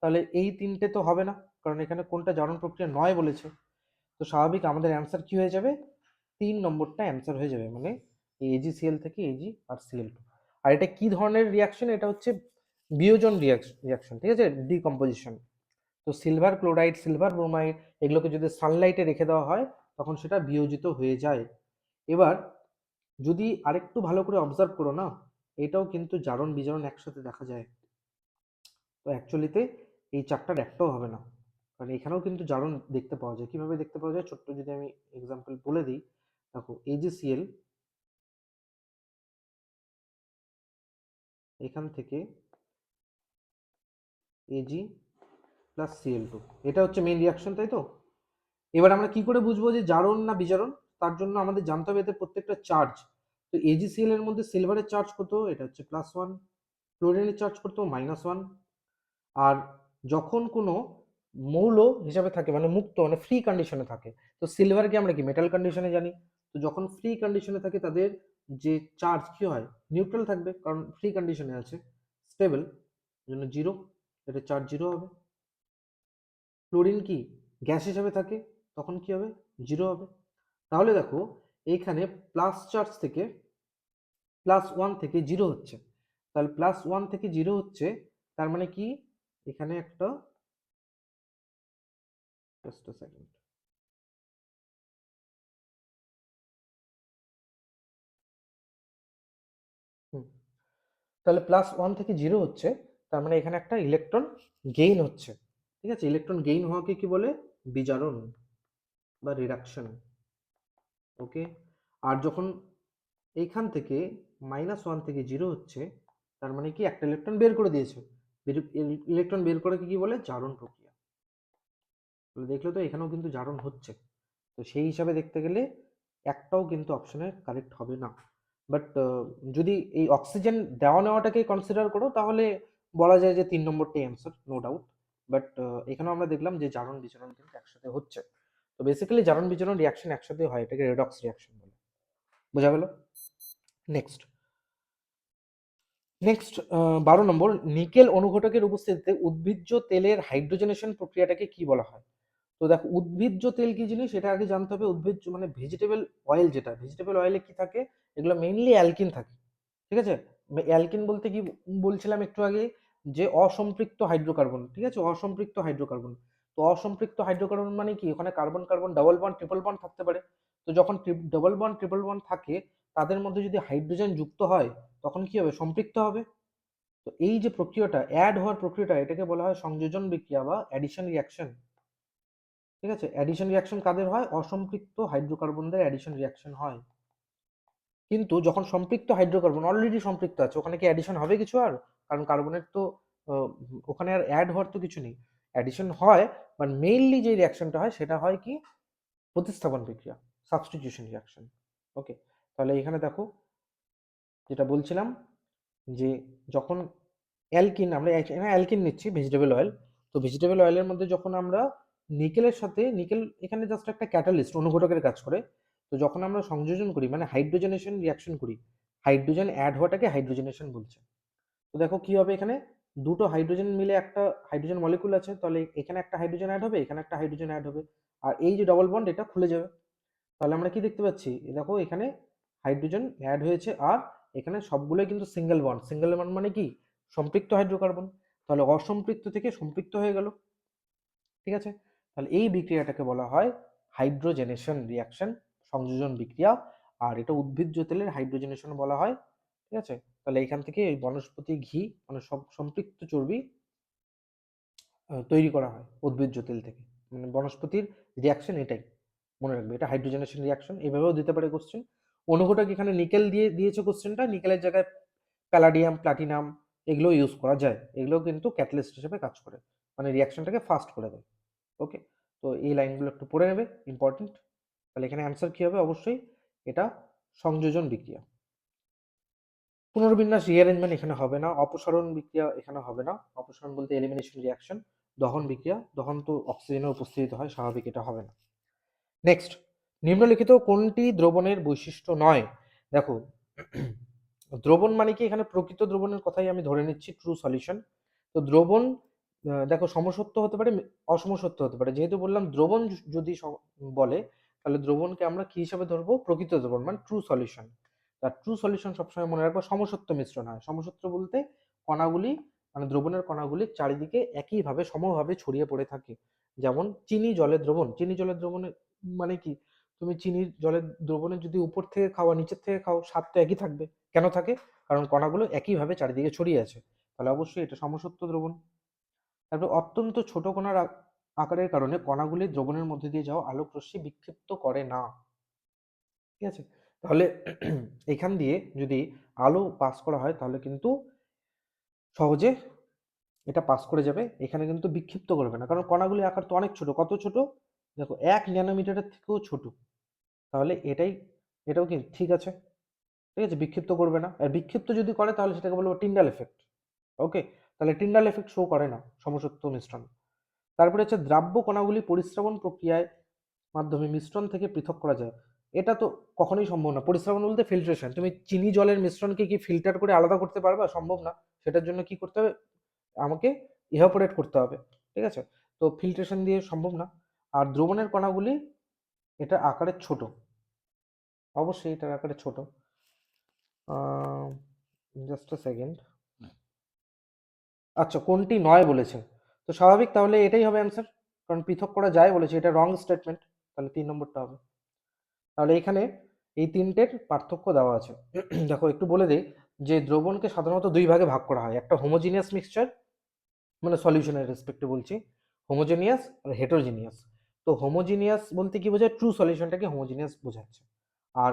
তাহলে এই তিনটে তো হবে না, কারণ এখানে কোনটা জারণ প্রক্রিয়া নয় বলেছে। তো স্বাভাবিক আমাদের অ্যান্সার কি হয়ে যাবে, 3 নম্বরটা অ্যান্সার হয়ে যাবে, মানে AgCl থেকে Ag আর Cl2। আর এটা কি ধরনের রিয়াকশন, এটা হচ্ছে বিয়োজন রিয়াকশন, ঠিক আছে, ডিকম্পোজিশন। তো সিলভার ক্লোরাইড, সিলভার ব্রোমাইড এগুলোকে যদি সানলাইটে রেখে দেওয়া হয় তখন সেটা বিয়োজিত হয়ে যায়। এবার যদি আরেকটু ভালো করে অবজার্ভ করো না, এটাও কিন্তু জারণ বিজারণ একসাথে দেখা যায়। তো অ্যাকচুয়ালিতে এই চারটার একটাও হবে না, কারণ এখানেও কিন্তু জারণ দেখতে পাওয়া যায়। কিভাবে দেখতে পাওয়া যায়, ছোট্ট যদি আমি এক্সাম্পল বলে দিই। দেখো AgCl এখান থেকে Ag+Cl2, এটা হচ্ছে মেইন রিয়াকশন, তাই তো? এবার আমরা কি করে বুঝবো যে জারণ না বিজারণ, তার জন্য আমাদের জানতে হবে এদের প্রত্যেকটা চার্জ। তো AgCl এর মধ্যে সিলভারের চার্জ কত, এটা হচ্ছে +1, ক্লোরিনের চার্জ কত, -1। আর যখন কোনো মৌল হিসাবে থাকে মানে মুক্ত, মানে ফ্রি কন্ডিশনে থাকে, তো সিলভারকে আমরা কি মেটাল কন্ডিশনে জানি। তো যখন ফ্রি কন্ডিশনে থাকে তাদের যে চার্জ কি হয়, নিউট্রাল থাকবে, কারণ ফ্রি কন্ডিশনে আছে, স্টেবল, জন্য 0, এটা চার্জ 0 হবে। ক্লোরিন কি গ্যাস হিসাবে থাকে, তখন কি হবে, 0 হবে। তাহলে দেখো এইখানে প্লাস চার্জ থেকে +1 থেকে 0 হচ্ছে, তাহলে +1 থেকে 0 হচ্ছে, তার মানে কি এখানে একটা, জাস্ট আ সেকেন্ড, তাহলে +1 থেকে 0 হচ্ছে, তার মানে এখানে একটা ইলেকট্রন গেইন হচ্ছে, ঠিক আছে। ইলেকট্রন গেইন হওয়াকে কি বলে, বিজারণ বা রিডাকশন। ওকে। আর যখন এইখান থেকে -1 থেকে 0 হচ্ছে, তার মানে কি একটা ইলেকট্রন বের করে দিয়েছে, ইলেকট্রন বের করে কি বলে, জারণ প্রক্রিয়া। তাহলে দেখলে তো এখানেও কিন্তু জারণ হচ্ছে। তো সেই হিসাবে দেখতে গেলে একটাও কিন্তু অপশনে কারেক্ট হবে না। বাট যদি এই অক্সিজেন দেওয়া নেওয়াটাকে কনসিডার করো তাহলে বলা যায় যে 3 নম্বরটাই অ্যান্সার, নো ডাউট। বাট এখানেও আমরা দেখলাম যে জারণ বিচরণ কিন্তু একসাথে হচ্ছে। তো বেসিক্যালি জারণ বিচরণ রিয়াকশন একসাথে হয়, এটাকে রেডক্স রিয়াকশন বলে। বোঝা গেল? নেক্সট নেক্সট 12 নম্বর, নিকেল অনুঘটকের উপস্থিতিতে উদ্ভিজ্জ তেলের হাইড্রোজেনেশন প্রক্রিয়াটাকে কি বলা হয়? তো দেখো উদ্ভিজ্জ তেল কি জিনিস এটা আগে জানতে হবে। উদ্ভিজ্জ মানে ভেজিটেবল অয়েল, যেটা ভেজিটেবল অয়েলে কি থাকে, এগুলো মেইনলি অ্যালকিন থাকে, ঠিক আছে। অ্যালকিন বলতে কি বলছিলাম একটু আগে, যে অসম্পৃক্ত হাইড্রোকার্বন, ঠিক আছে, অসম্পৃক্ত হাইড্রোকার্বন। তো অসম্পৃক্ত হাইড্রোকার্বন মানে কি, ওখানে carbon carbon double bond triple bond থাকতে পারে। তো যখন ডাবল বন্ড ট্রিপল বন্ড থাকে তাদের মধ্যে যদি হাইড্রোজেন যুক্ত হয় তখন কি হবে, সম্পৃক্ত হবে। তো এই যে প্রক্রিয়াটা, অ্যাড হওয়ার প্রক্রিয়াটা, এটাকে বলা হয় সংযোজন বিক্রিয়া বা অ্যাডিশন রিয়াকশন, ঠিক আছে। অ্যাডিশন রিয়াকশন কাদের হয়, অসম্পৃক্ত হাইড্রোকার্বনদের অ্যাডিশন রিয়াকশন হয়। কিন্তু যখন সম্পৃক্ত হাইড্রোকার্বন অলরেডি সম্পৃক্ত আছে, ওখানে কি অ্যাডিশন হবে কিছু আর, কারণ কার্বনের তো আহ, ওখানে আর অ্যাড হওয়ার তো কিছু নেই। অ্যাডিশন হয়, বাট মেইনলি যে রিয়াকশনটা হয় সেটা হয় কি, প্রতিস্থাপন বিক্রিয়া। Substitution reaction. ওকে, তাহলে এখানে দেখো যেটা বলছিলাম যে যখন অ্যালকিন, আমরা এখানে অ্যালকিন নিচ্ছি ভেজিটেবল অয়েল, তো ভেজিটেবল অয়েলের মধ্যে যখন আমরা নিকেলের সাথে, নিকেল এখানে জাস্ট একটা ক্যাটালিস্ট, অনুঘটকের কাজ করে, তো যখন আমরা সংযোজন করি মানে হাইড্রোজেনেশন রিয়াকশন করি, হাইড্রোজেন অ্যাড হওয়াটাকে হাইড্রোজেনেশন বলছে। তো দেখো কি হবে, এখানে দুটো হাইড্রোজেন মিলে একটা হাইড্রোজেন মলিকুল আছে, তাহলে এখানে একটা হাইড্রোজেন অ্যাড হবে, এখানে একটা হাইড্রোজেন অ্যাড হবে, আর এই যে ডবল বন্ড এটা খুলে যাবে। তাহলে আমরা কি দেখতে পাচ্ছি, দেখো এখানে হাইড্রোজেন অ্যাড হয়েছে, আর এখানে সবগুলোই কিন্তু সিঙ্গেল বন্ড। সিঙ্গেল বন্ড মানে কি, সম্পৃক্ত হাইড্রোকার্বন, তাহলে অসম্পৃক্ত থেকে সম্পৃক্ত হয়ে গেল। ঠিক আছে, তাহলে এই বিক্রিয়াটাকে বলা হয় হাইড্রোজেনেশন রিয়াকশন, সংযোজন বিক্রিয়া, আর এটা উদ্ভিজ্জ তেলের হাইড্রোজেনেশন বলা হয়। ঠিক আছে, তাহলে এখান থেকে এই বনস্পতি ঘি মানে সব সম্পৃক্ত চর্বি তৈরি করা হয় উদ্ভিজ্জ তেল থেকে, মানে বনস্পতির রিয়াকশন এটাই মনে রাখবে, এটা হাইড্রোজেনেশন রিয়াকশন। এভাবেও দিতে পারে কোশ্চেন। অনুঘটক এখানে নিকেল দিয়ে দিয়েছে কোশ্চেনটা, নিকেলের জায়গায় প্যালাডিয়াম, প্লাটিনাম এগুলো ইউজ করা যায়, এগুলো কিন্তু ক্যাটালিস্ট হিসেবে কাজ করে, মানে রিয়াকশনটাকে ফাস্ট করে দেয়। ওকে, তো এই লাইনগুলো একটু পড়ে নেবে, ইম্পর্টেন্ট। তাহলে এখানে অ্যান্সার কি হবে, অবশ্যই এটা সংযোজন বিক্রিয়া। পুনর্বিন্যাস রিঅ্যারেঞ্জমেন্ট এখানে হবে না, অপসারণ বিক্রিয়া এখানে হবে না, অপসারণ বলতে এলিমিনেশন রিয়াকশন। দহন বিক্রিয়া, দহন তো অক্সিজেনের উপস্থিতিতে হয়, স্বাভাবিক, এটা হবে না। নেক্সট, নিম্নলিখিত কোনটি দ্রবণের বৈশিষ্ট্য নয়? দেখো দ্রবণ মানে কি, এখানে প্রকৃত দ্রবণের কথাই আমি ধরে নিচ্ছি, ট্রু সলিউশন। তো দ্রবণ দেখো সমসত্ব হতে পারে, অসমসত্ব হতে পারে, যেহেতু বললাম দ্রবণ যদি বলে, তাহলে দ্রবণকে আমরা কি হিসাবে ধরবো, প্রকৃত দ্রবণ মানে ট্রু সলিউশন। তার ট্রু সলিউশন সবসময় মনে রাখবো সমসত্ব মিশ্রণ হয়। সমসত্ব বলতে কণাগুলি মানে দ্রবণের কণাগুলি চারিদিকে একইভাবে সমভাবে ছড়িয়ে পড়ে থাকে। যেমন চিনি জলের দ্রবণ, চিনি জলের দ্রবণে মানে কি, তুমি চিনির জলের দ্রবণে যদি উপর থেকে খাও আর নিচের থেকে খাও, স্বাদ তো একই থাকবে। কেন থাকে, কারণ কণাগুলো একইভাবে চারিদিকে ছড়িয়ে আছে, তাহলে অবশ্যই এটা সমসত্ব দ্রবণ। তারপর অত্যন্ত ছোট কণার আকারের কারণে কণাগুলি দ্রবণের মধ্যে দিয়ে যাওয়া আলোক রশ্মি বিক্ষিপ্ত করে না। ঠিক আছে, তাহলে এখান দিয়ে যদি আলো পাস করা হয় তাহলে কিন্তু সহজে এটা পাস করে যাবে, এখানে কিন্তু বিক্ষিপ্ত করবে না, কারণ কণাগুলি আকার তো অনেক ছোট। কত ছোট, দেখো 1 ন্যানোমিটারের থেকেও ছোট, তাহলে এটাও কি ঠিক আছে। ঠিক আছে, বিক্ষিপ্ত করবে না, আর বিক্ষিপ্ত যদি করে তাহলে সেটাকে বলবো টিন্ডাল এফেক্ট। ওকে, তাহলে টিন্ডাল এফেক্ট শো করে না সমসত্ব মিশ্রণ। তারপরে হচ্ছে দ্রাব্য কণাগুলি পরিস্রাবণ প্রক্রিয়ায় মাধ্যমে মিশ্রণ থেকে পৃথক করা যায়, এটা তো কখনোই সম্ভব না। পরিস্রাবণ বলতে ফিল্ট্রেশন, তুমি চিনি জলের মিশ্রণকে কি ফিল্টার করে আলাদা করতে পারবা, সম্ভব না। সেটার জন্য কি করতে হবে, আমাকে ইভাপোরেট করতে হবে। ঠিক আছে, তো ফিল্ট্রেশন দিয়ে সম্ভব না। আর দ্রবণের কণাগুলি এটা আকারে ছোট, অবশ্যই এটার আকারে ছোট। জাস্ট আ সেকেন্ড। আচ্ছা, কোনটি নয় বলেছে, তো স্বাভাবিক, তাহলে এটাই হবে অ্যান্সার, কারণ পৃথক করা যায় বলেছে, এটা রং স্টেটমেন্ট, তাহলে 3 নম্বরটা হবে। তাহলে এখানে এই তিনটের পার্থক্য দেওয়া আছে। দেখো একটু বলে দিই যে দ্রবণকে সাধারণত দুই ভাগে ভাগ করা হয়, একটা হোমোজিনিয়াস মিক্সচার, মানে সলিউশনের রেসপেক্টে বলছি, হোমোজেনিয়াস আর হেটেরোজিনিয়াস। তো হোমোজিনিয়াস বলতে কি বোঝায়, ট্রু সলিউশনটাকে হোমোজিনিয়াস বোঝাচ্ছে। আর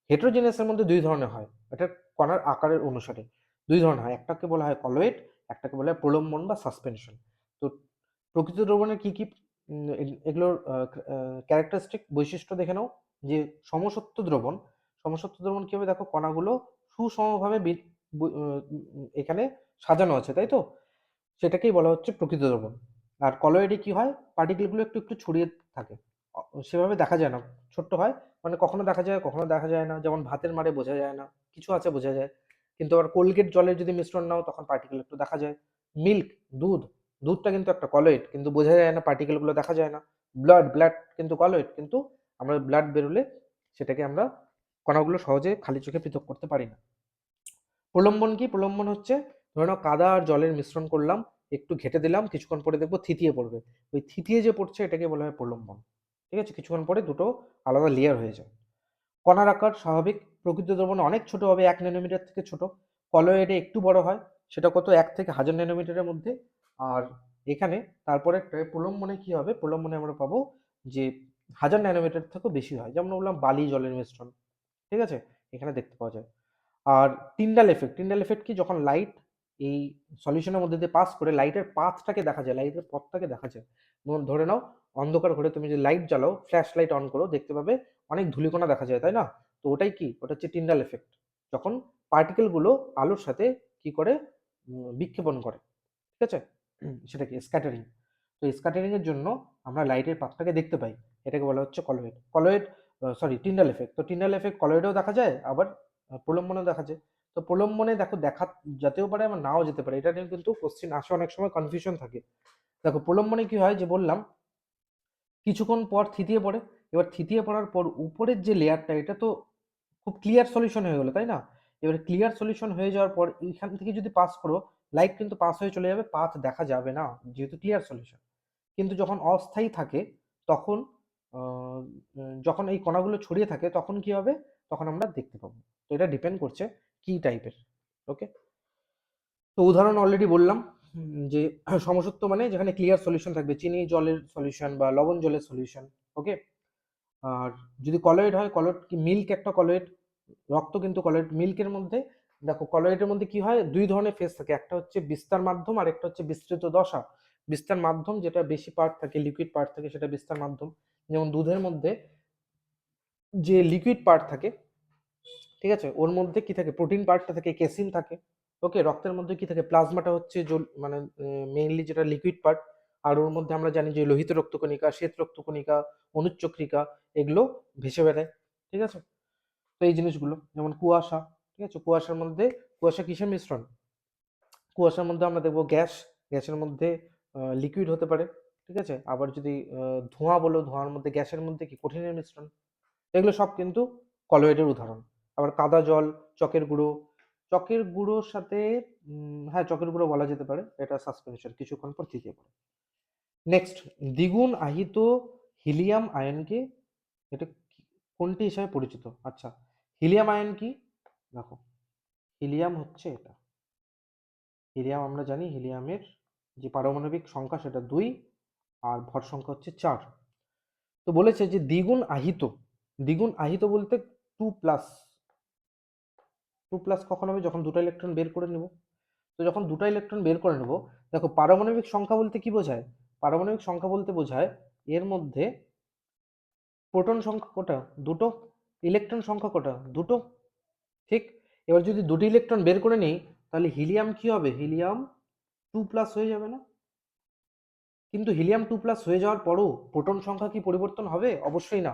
হেটেরোজিনিয়াসের মধ্যে দুই ধরনের হয়, এটা কণার আকারের অনুসারে দুই ধরনের হয়, একটাকে বলা হয় কলয়েড, একটাকে বলা হয় প্রলম্বন বা সাসপেনশন। তো প্রকৃত দ্রবণের কি কি এগুলোর ক্যারেক্টারিস্টিক বৈশিষ্ট্য দেখে নাও। যে সমসত্ব দ্রবণ, সমসত্ব দ্রবণ কি হবে, দেখো কণাগুলো সুষমভাবে এখানে সাজানো আছে, তাই তো, সেটাকেই বলা হচ্ছে প্রকৃত দ্রবণ। আর কলয়েডে কি হয়, পার্টিকেলগুলো একটু একটু ছড়িয়ে থাকে, সেভাবে দেখা যায় না, ছোট্ট হয়, মানে কখনো দেখা যায় কখনো দেখা যায় না, যেমন ভাতের মারে বোঝা যায় না, কিছু আছে বোঝা যায়। কিন্তু আবার কোলগেট জলের যদি মিশ্রণ নাও তখন পার্টিকেল একটু দেখা যায়। মিল্ক, দুধ, দুধটা কিন্তু একটা কলয়েড, কিন্তু বোঝা যায় না, পার্টিকেলগুলো দেখা যায় না। ব্লাড, ব্লাড কিন্তু কলয়েড, কিন্তু আমরা ব্লাড বেরোলে সেটাকে আমরা কণাগুলো সহজে খালি চোখে পৃথক করতে পারি না। প্রলম্বন কি, প্রলম্বন হচ্ছে ধরে নাও কাদা আর জলের মিশ্রণ করলাম, একটু ঘেটে দিলাম, কিছুক্ষণ পরে দেখবো থিতিয়ে পড়বে, ওই থিতিয়ে যে পড়ছে এটাকে বলা হয় প্রলম্বন। ঠিক আছে, কিছুক্ষণ পরে দুটো আলাদা লেয়ার হয়ে যায়। কণার আকার স্বাভাবিক, প্রকৃত দ্রবণে অনেক ছোট হবে, 1 ন্যানোমিটার থেকে ছোট। কলয়েডে একটু বড় হয়, সেটা কত, 1 থেকে 1000 ন্যানোমিটারের মধ্যে। আর এখানে তারপরে প্রলম্বনে কি হবে, প্রলম্বনে আমরা পাবো যে 1000 ন্যানোমিটার থেকেও বেশি হয়, যেমন বললাম বালি জলের মিশ্রণ। ঠিক আছে, এখানে দেখতে পাওয়া যায়। আর টিন্ডাল এফেক্ট, টিন্ডাল এফেক্ট কি, যখন লাইট এই সলিউশনের মধ্যে দিয়ে পাস করে লাইটের পাথটাকে দেখা যায়, লাইটের পথটাকে দেখা যায়। ধরে নাও অন্ধকার ঘরে তুমি যদি লাইট জ্বালাও, ফ্ল্যাশ লাইট অন করো, দেখতে পাবে অনেক ধূলিকণা দেখা যায়, তাই না? তো ওটাই কি, ওটা হচ্ছে টিন্ডাল এফেক্ট, যখন পার্টিকেলগুলো আলোর সাথে কি করে বিক্ষেপণ করে, ঠিক আছে? সেটা কি স্ক্যাটারিং। তো স্ক্যাটারিং এর জন্য আমরা লাইটের পাথটাকে দেখতে পাই, এটাকে বলা হচ্ছে colloid. Colloid, sorry, Tyndall effect. তো টিন্ডাল এফেক্ট কলয়েডেও দেখা যায়, আবার প্রলম্বনেও দেখা যায়। তো প্রলম্বনে দেখো দেখা যেতেও পারে, আবার নাও যেতে পারে, এটা নিয়ে কিন্তু কোশ্চেন আসে, অনেক সময় কনফিউশন থাকে। দেখো প্রলম্বনে কি হয়, যে বললাম কিছুক্ষণ পর থিতিয়ে পড়ে। এবার থিতিয়ে পড়ার পর উপরের যে লেয়ারটা, এটা তো খুব ক্লিয়ার সলিউশন হয়ে গেলো, তাই না? এবারে ক্লিয়ার সলিউশন হয়ে যাওয়ার পর এইখান থেকে যদি পাস করো, লাইট কিন্তু পাস হয়ে চলে যাবে, পাথ দেখা যাবে না, যেহেতু ক্লিয়ার সলিউশন। কিন্তু যখন অস্থায়ী থাকে, তখন যখন এই কণাগুলো ছড়িয়ে থাকে, তখন কি হবে, তখন আমরা দেখতে পাবো। তো এটা ডিপেন্ড করছে কি টাইপের। ওকে, তো উদাহরণ অলরেডি বললাম, যে সমসত্ব মানে যেখানে ক্লিয়ার সলিউশন থাকবে, চিনি জলের সলিউশন বা লবণ জলের সলিউশন। ওকে, আর যদি কলয়েড হয়, কলয়েড কি, মিল্ক একটা কলয়েড, রক্ত কিন্তু কলয়েড। মিল্কের মধ্যে দেখো, কলয়েডের মধ্যে কি হয়, দুই ধরনের ফেজ থাকে, একটা হচ্ছে বিস্তার মাধ্যম আর একটা হচ্ছে বিস্তৃত দশা। বিস্তার মাধ্যম যেটা বেশি পার্ট থাকে, লিকুইড পার্ট থাকে, সেটা বিস্তার মাধ্যম। যেমন দুধের মধ্যে যে লিকুইড পার্ট থাকে, ঠিক আছে, ওর মধ্যে কি থাকে, প্রোটিন পার্টটা থাকে, কেসিন থাকে। ওকে, রক্তের মধ্যে কি থাকে, প্লাজমাটা হচ্ছে মানে মেইনলি যেটা লিকুইড পার্ট। আর ওর মধ্যে আমরা জানি যে লোহিত রক্তকণিকা, শ্বেত রক্তকণিকা, অনুচ্চক্রিকা, এগুলো ভেসে বেড়ায়, ঠিক আছে? তো এই জিনিসগুলো, যেমন কুয়াশা, ঠিক আছে, কুয়াশার মধ্যে, কুয়াশা কিসের মিশ্রণ, কুয়াশার মধ্যে আমরা দেখবো গ্যাস, গ্যাসের মধ্যে লিকুইড হতে পারে, ঠিক আছে? আবার যদি ধোঁয়া বলো, ধোঁয়ার মধ্যে, গ্যাসের মধ্যে কি কঠিনের মিশ্রণ। এগুলো সব কিন্তু কলয়েডের উদাহরণ। আবার কাদা জল, চকের গুঁড়ো, চকের গুঁড়োর সাথে হ্যাঁ, চকের গুঁড়ো বলা যেতে পারে, এটা সাসপেনশন, কিছুক্ষণ পর থিতিয়ে পড়ে। নেক্সট, দ্বিগুণ আহিত হিলিয়াম আয়নকে, এটা কোনটি হিসাবে পরিচিত? আচ্ছা, হিলিয়াম আয়ন কি, দেখো, হিলিয়াম হচ্ছে এটা, হিলিয়াম আমরা জানি, হিলিয়ামের যে পারমাণবিক সংখ্যা সেটা 2, আর ভর সংখ্যা হচ্ছে 4। তো বলেছে যে দ্বিগুণ আহিত, দ্বিগুণ আহিত বলতে 2+, 2+ কখন হবে, যখন দুটো ইলেকট্রন বের করে নেব। তো যখন দুটো ইলেকট্রন বের করে নেব, দেখো পারমাণবিক সংখ্যা বলতে কি বোঝায়, পারমাণবিক সংখ্যা বলতে বোঝায় এর মধ্যে প্রোটন সংখ্যা কটা, দুটো, ইলেকট্রন সংখ্যা কটা, দুটো, ঠিক? এবার যদি দুটো ইলেকট্রন বের করে নিই, তাহলে হিলিয়াম কি হবে, হিলিয়াম 2+ হয়ে যাবে না? কিন্তু হিলিয়াম 2+ হয়ে যাওয়ার পরও প্রোটন সংখ্যা কি পরিবর্তন হবে? অবশ্যই না।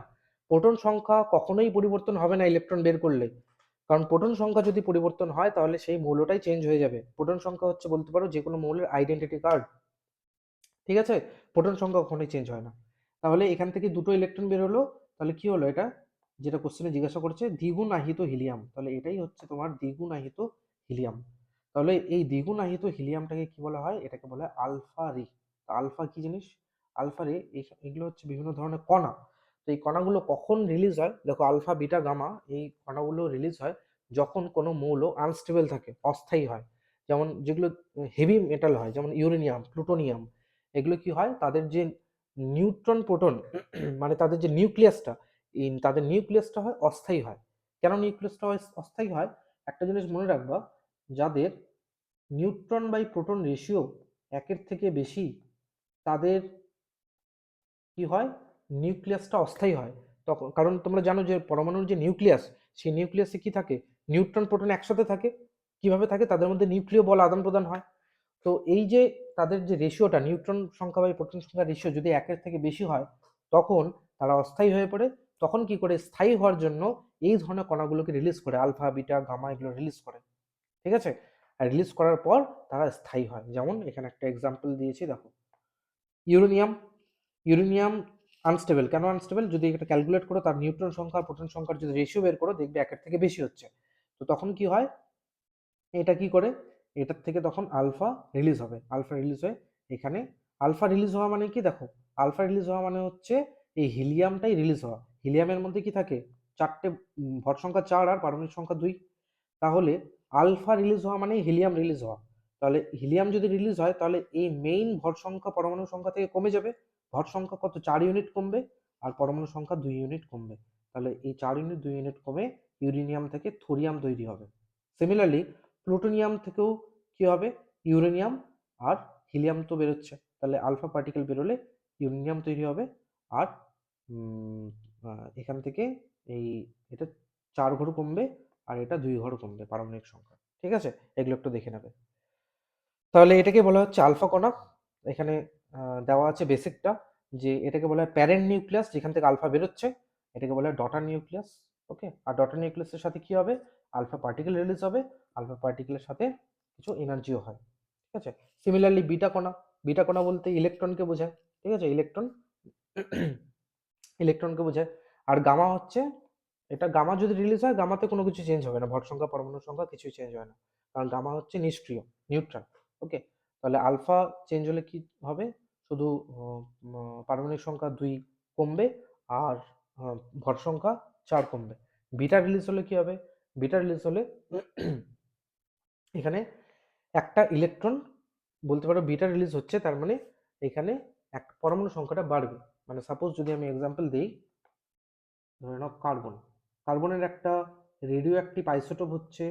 প্রোটন সংখ্যা কখনোই পরিবর্তন হবে না ইলেকট্রন বের করলে, কারণ প্রোটন সংখ্যা যদি পরিবর্তন হয়, তাহলে সেই মৌলটাই চেঞ্জ হয়ে যাবে। প্রোটন সংখ্যা হচ্ছে বলতে পারো যে কোনো মৌলের আইডেন্টিটি কার্ড, ঠিক আছে? প্রোটন সংখ্যা কখনোই চেঞ্জ হয় না। তাহলে এখান থেকে দুটো ইলেকট্রন বের হলো, তাহলে কি হলো, এটা যেটা কোশ্চেনে জিজ্ঞাসা করছে, দ্বিগুণ আহিত হিলিয়াম, তাহলে এটাই হচ্ছে তোমার দ্বিগুণ আহিত হিলিয়াম। তাহলে এই দ্বিগুণ আহিত হিলিয়ামটাকে কি বলা হয়, এটাকে বলা হয় আলফা রে। আলফা কি জিনিস, আলফা রে, এগুলো হচ্ছে বিভিন্ন ধরনের কণা। তো এই কণাগুলো কখন রিলিজ হয়, দেখো আলফা বিটা গামা, এই কণাগুলো রিলিজ হয় যখন কোনো মৌল আনস্টেবল থাকে, অস্থায়ী হয়। যেমন যেগুলো হেভি মেটাল হয়, যেমন ইউরেনিয়াম, প্লুটোনিয়াম, এগুলো কি হয়, তাদের যে নিউট্রন প্রোটন মানে তাদের যে নিউক্লিয়াসটা, তাদের নিউক্লিয়াসটা হয় অস্থায়ী হয়। কেন নিউক্লিয়াসটা অস্থায়ী হয়, একটা জিনিস মনে রাখবা, যাদের নিউট্রন বাই প্রোটন রেশিও 1-এর থেকে বেশি, তাদের কি হয়, নিউক্লিয়াসটা অস্থায়ী হয়। তখন, কারণ তোমরা জানো যে পরমাণুর যে নিউক্লিয়াস, সেই নিউক্লিয়াসে কি থাকে, নিউট্রন প্রোটন একসাথে থাকে। কিভাবে থাকে, তাদের মধ্যে নিউক্লিয় বল আদান প্রদান হয়। তো এই যে তাদের যে রেশিওটা, নিউট্রন সংখ্যা বা প্রোটন সংখ্যার রেশিও যদি 1-এর থেকে বেশি হয়, তখন তারা অস্থায়ী হয়ে পড়ে। তখন কি করে, স্থায়ী হওয়ার জন্য এই ধরনের কণাগুলোকে রিলিজ করে, আলফা বিটা গামা এগুলো রিলিজ করে, ঠিক আছে? আর রিলিজ করার পর তারা স্থায়ী হয়। যেমন এখানে একটা এক্সাম্পল দিয়েছি, দেখো ইউরেনিয়াম, ইউরেনিয়াম আনস্টেবল। কেন আনস্টেবল, যদি এটা ক্যালকুলেট করো, তার নিউট্রন সংখ্যা প্রোটন সংখ্যার যদি রেশিও বের করো, দেখবে 1-এর থেকে বেশি হচ্ছে। তো তখন কি হয়, এটা কি করে, এটার থেকে তখন আলফা রিলিজ হবে, আলফা রিলিজ হয়ে এখানে, আলফা রিলিজ হওয়া মানে কি, দেখো আলফা রিলিজ হওয়া মানে হচ্ছে এই হিলিয়ামটাই রিলিজ হওয়া। হিলিয়ামের মধ্যে কি থাকে, 4টে, ভর সংখ্যা 4 আর পারমাণবিক সংখ্যা 2। তাহলে আলফা রিলিজ হওয়া মানে হিলিয়াম রিলিজ হওয়া। তাহলে হিলিয়াম যদি রিলিজ হয়, তাহলে এই মেইন ভর সংখ্যা পরমাণু সংখ্যা থেকে কমে যাবে। ভর সংখ্যা কত, 4 ইউনিট কমবে, আর পরমাণু সংখ্যা 2 ইউনিট কমবে। তাহলে এই 4 ইউনিট 2 ইউনিট কমে ইউরেনিয়াম থেকে থোরিয়াম তৈরি হবে। সিমিলারলি প্লুটোনিয়াম থেকেও কি হবে, ইউরেনিয়াম আর হিলিয়াম তো বেরোচ্ছে, তাহলে আলফা পার্টিকেল বেরোলে ইউরেনিয়াম তৈরি হবে, আর এখান থেকে এই এটা 4 ঘর কমবে আর এটা 2 ঘর কমবে পারমাণবিক সংখ্যা। ঠিক আছে, এগুলো একটু দেখে নেবে। তাহলে এটাকে বলা হচ্ছে আলফা কণা। এখানে দেওয়া আছে বেসিকটা, যে এটাকে বলা হয় প্যারেন্ট নিউক্লিয়াস, যেখান থেকে আলফা বেরোচ্ছে। এটাকে বলা হয় ডটার নিউক্লিয়াস। ওকে, আর ডটার নিউক্লিয়াসের সাথে কি হবে, আলফা পার্টিকেল রিলিজ হবে, আলফা পার্টিকেলের সাথে কিছু এনার্জিও হয়। ঠিক আছে, সিমিলারলি বিটা কণা, বিটা কণা বলতে ইলেকট্রনকে বোঝায়। ঠিক আছে, ইলেকট্রন ইলেকট্রনকে বোঝায়। আর গামা হচ্ছে, এটা গামা যদি রিলিজ হয়, গামাতে কোনো কিছু চেঞ্জ হবে না, ভর সংখ্যা পরমাণু সংখ্যা কিছুই চেঞ্জ হয় না, কারণ গামা হচ্ছে নিষ্ক্রিয়, নিউট্রাল। ওকে, তাহলে আলফা চেঞ্জ হলে কি হবে, শুধু পারমাণবিক সংখ্যা 2 কমবে আর ভর সংখ্যা 4 কমবে। বিটা রিলিজ হলে কি হবে, বিটা রিলিজ হলে এখানে একটা ইলেকট্রন, বলতে পারো বিটা রিলিজ হচ্ছে, তার মানে এখানে এক পরমাণু সংখ্যাটা বাড়বে। মানে সাপোজ যদি আমি এক্সাম্পল দিই, ধরে নাও কার্বন, কার্বনের একটা রেডিও অ্যাক্টিভ আইসোটোপ হচ্ছে